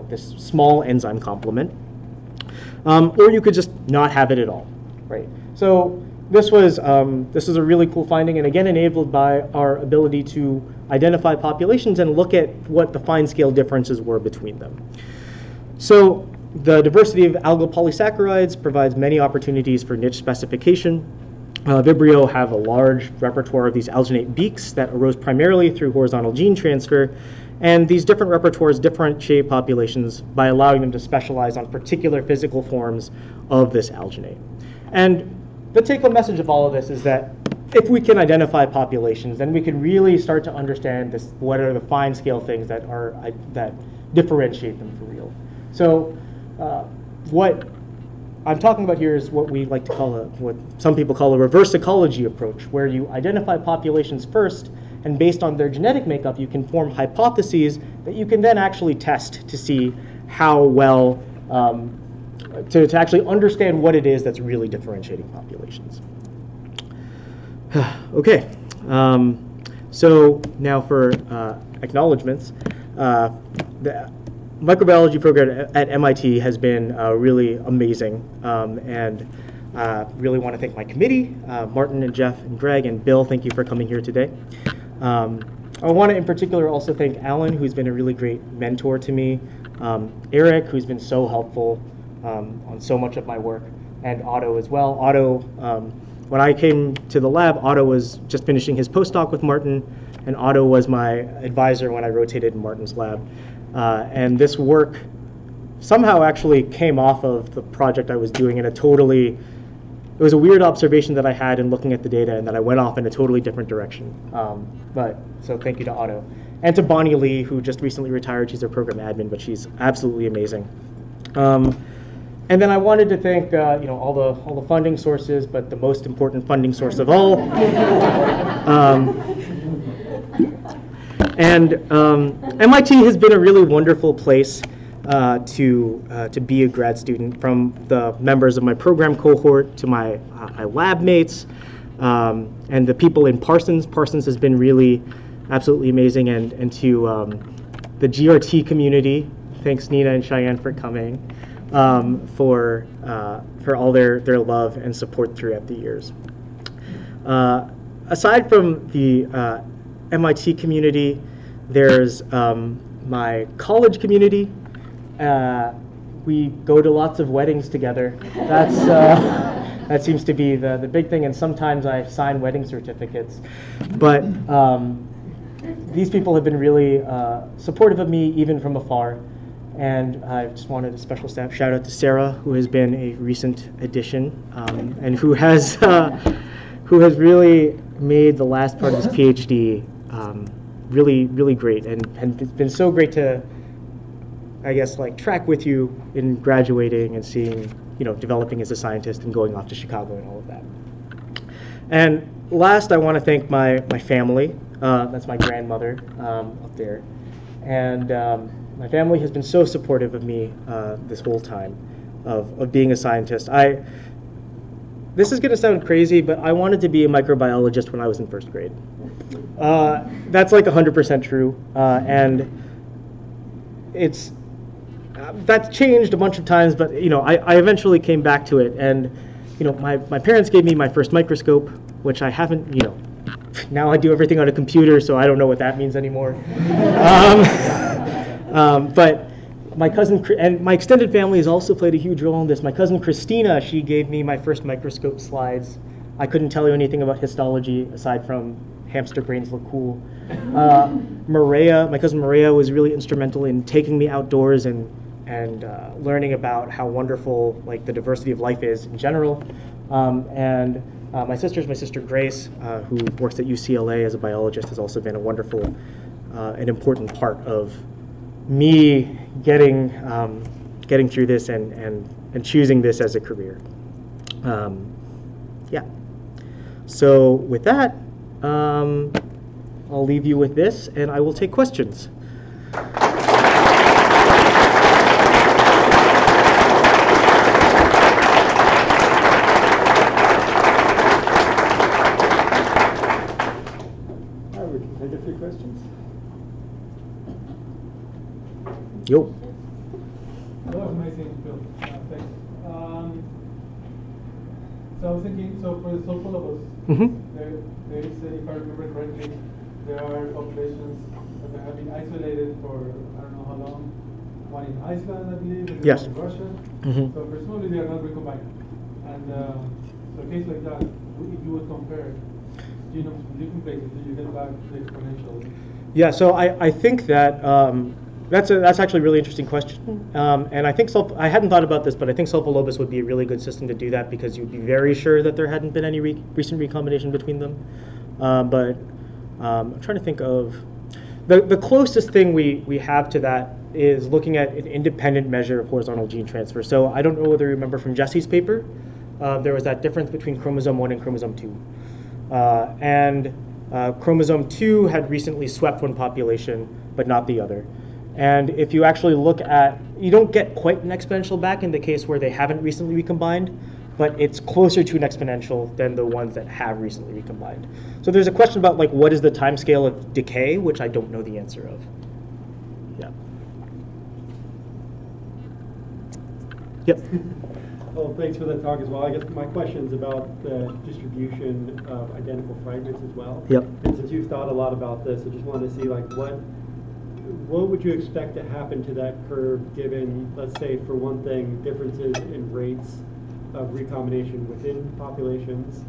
this small enzyme complement. Or you could just not have it at all, right? So this is a really cool finding, and again enabled by our ability to identify populations and look at what the fine scale differences were between them. So the diversity of algal polysaccharides provides many opportunities for niche specification. Vibrio have a large repertoire of these alginate beaks that arose primarily through horizontal gene transfer, And these different repertoires differentiate populations by allowing them to specialize on particular physical forms of this alginate. And the take-home message of all of this is that if we can identify populations, then we can really start to understand what are the fine-scale things that differentiate them for real. So what I'm talking about here is what we like to call what some people call a reverse ecology approach, where you identify populations first, and based on their genetic makeup, you can form hypotheses that you can then actually test to see how well, to actually understand what it is that's really differentiating populations. Okay, so now for acknowledgements. The microbiology program at MIT has been really amazing, and really want to thank my committee, Martin and Jeff and Greg and Bill. Thank you for coming here today. I want to in particular also thank Alan, who's been a really great mentor to me, Eric, who's been so helpful on so much of my work, and Otto as well. Otto, when I came to the lab, Otto was just finishing his postdoc with Martin, and Otto was my advisor when I rotated in Martin's lab. And this work somehow actually came off of the project I was doing in it was a weird observation that I had in looking at the data, and that I went off in a totally different direction. So thank you to Otto. And to Bonnie Lee, who just recently retired. She's our program admin, but she's absolutely amazing. And then I wanted to thank all the funding sources, but the most important funding source of all. MIT has been a really wonderful place to be a grad student, from the members of my program cohort to my lab mates, and the people in Parsons. Parsons has been really absolutely amazing, and to the GRT community. Thanks, Nina and Cheyenne, for coming, for all their love and support throughout the years. Aside from the MIT community, there's my college community. We go to lots of weddings together. That seems to be the big thing, and sometimes I sign wedding certificates. But these people have been really supportive of me, even from afar. And I just wanted a special shout out to Sarah, who has been a recent addition, and who has really made the last part of his PhD really, really great, and it's been so great to, I guess, like track with you in graduating and seeing, developing as a scientist and going off to Chicago and all of that. And last, I want to thank my family. That's my grandmother up there, and my family has been so supportive of me this whole time of being a scientist. This is going to sound crazy, but I wanted to be a microbiologist when I was in first grade. That's like 100% true, and that's changed a bunch of times, but I eventually came back to it, and my parents gave me my first microscope, which I haven't, now I do everything on a computer, so I don't know what that means anymore. But my cousin, and my extended family has also played a huge role in this. My cousin Christina, she gave me my first microscope slides. I couldn't tell you anything about histology aside from hamster brains look cool. My cousin Maria was really instrumental in taking me outdoors and learning about how wonderful the diversity of life is in general. And my sister Grace, who works at UCLA as a biologist, has also been a wonderful and important part of me getting through this and choosing this as a career. Yeah. So with that, I'll leave you with this, and I will take questions. We can take a few questions. Yo. That was amazing, Bill. Thanks. So I was thinking, so for the sulfur levels, there is, if I remember correctly, there are populations that have been isolated for I don't know how long. One in Iceland, I believe, and Yes. one in Russia. So presumably they are not recombined. And so a case like that, if you would compare genomes from different places, do you get back the exponential? Yeah, so I think that that's actually a really interesting question, and I think I hadn't thought about this, but I think sulfolobus would be a really good system to do that because you'd be very sure that there hadn't been any recent recombination between them. But I'm trying to think of the closest thing we have to that is looking at an independent measure of horizontal gene transfer. So I don't know whether you remember from Jesse's paper, there was that difference between chromosome 1 and chromosome 2, and chromosome 2 had recently swept one population, but not the other. And if you actually look at, you don't get quite an exponential back in the case where they haven't recently recombined, but it's closer to an exponential than the ones that have recently recombined. So there's a question about like what is the time scale of decay, which I don't know the answer of. Yeah. Yep. Well, thanks for that talk as well. I guess my question is about the distribution of identical fragments as well. Yep. And since you've thought a lot about this, I just wanted to see like what would you expect to happen to that curve given, let's say, for one thing, differences in rates of recombination within populations,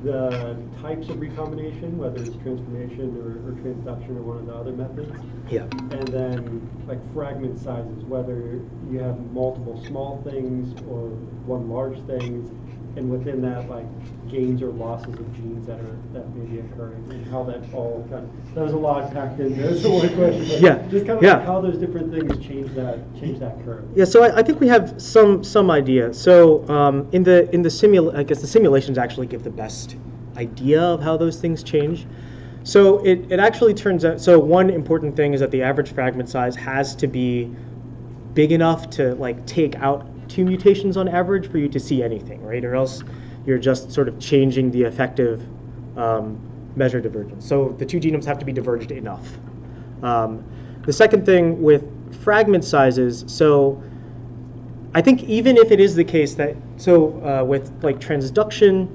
the types of recombination, whether it's transformation or transduction or one of the other methods. Yeah. And then like fragment sizes, whether you have multiple small things or one large things, and within that like gains or losses of genes that may be occurring, and how that all kind of, that was a lot packed in there. So one question, but yeah. just kind of like how those different things change that curve. Yeah, so I think we have some idea. So in the I guess the simulations actually give the best idea of how those things change. So it actually turns out, so one important thing is that the average fragment size has to be big enough to like take out 2 mutations on average for you to see anything, right? Or else you're just sort of changing the effective measure divergence. So the 2 genomes have to be diverged enough. The second thing with fragment sizes, so I think even if it is the case that, so with like transduction,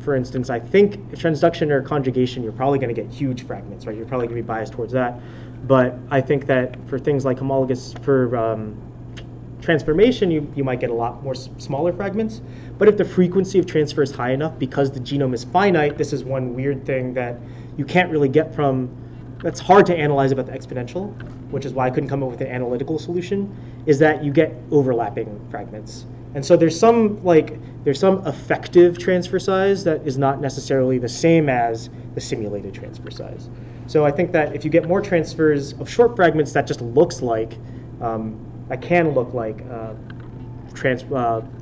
for instance, I think transduction or conjugation, you're probably going to get huge fragments, right? You're probably going to be biased towards that. But I think that for things like homologous, for transformation, you might get a lot more smaller fragments. But if the frequency of transfer is high enough, because the genome is finite, this is one weird thing that you can't really get from, that's hard to analyze about the exponential, which is why I couldn't come up with an analytical solution, is that you get overlapping fragments. And so there's some effective transfer size that is not necessarily the same as the simulated transfer size. So I think that if you get more transfers of short fragments, that just looks like, that can look like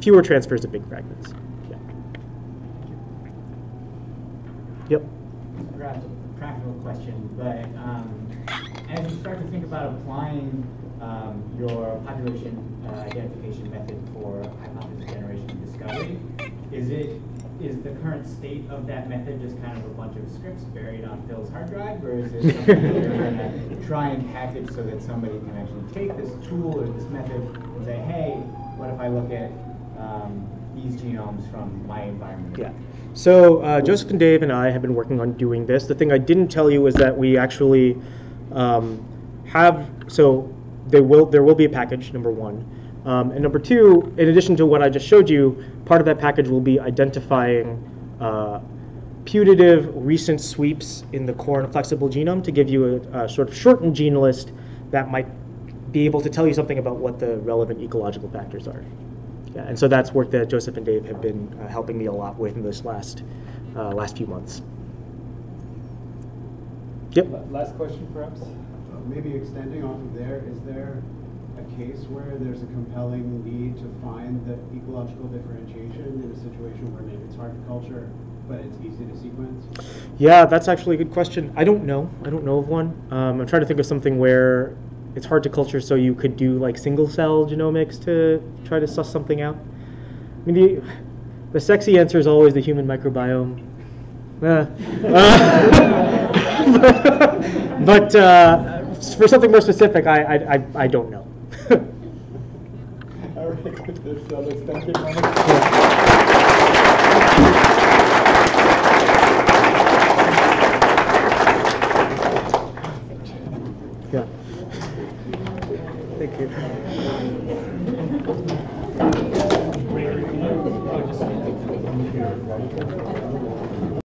fewer transfers of big fragments. Yeah. Yep. Perhaps a practical question, but as you start to think about applying your population identification method for hypothesis generation and discovery, is the current state of that method just kind of a bunch of scripts buried on Phil's hard drive, or is it something that you're going to try and package so that somebody can actually take this tool or this method and say, hey, what if I look at these genomes from my environment? Yeah. So Joseph and Dave and I have been working on doing this. The thing I didn't tell you is that we actually have, so there will be a package, number one. And number two, in addition to what I just showed you, part of that package will be identifying putative recent sweeps in the core and flexible genome to give you a sort of shortened gene list that might be able to tell you something about what the relevant ecological factors are. Yeah, and so that's work that Joseph and Dave have been helping me a lot with in this last few months. Yep. Last question, perhaps? Maybe extending off of there, is there a case where there's a compelling need to find the ecological differentiation in a situation where maybe it's hard to culture, but it's easy to sequence? Yeah, that's actually a good question. I don't know of one. I'm trying to think of something where it's hard to culture, so you could do like single cell genomics to try to suss something out. I mean, the sexy answer is always the human microbiome. But for something more specific, I don't know. All right, let's thank you.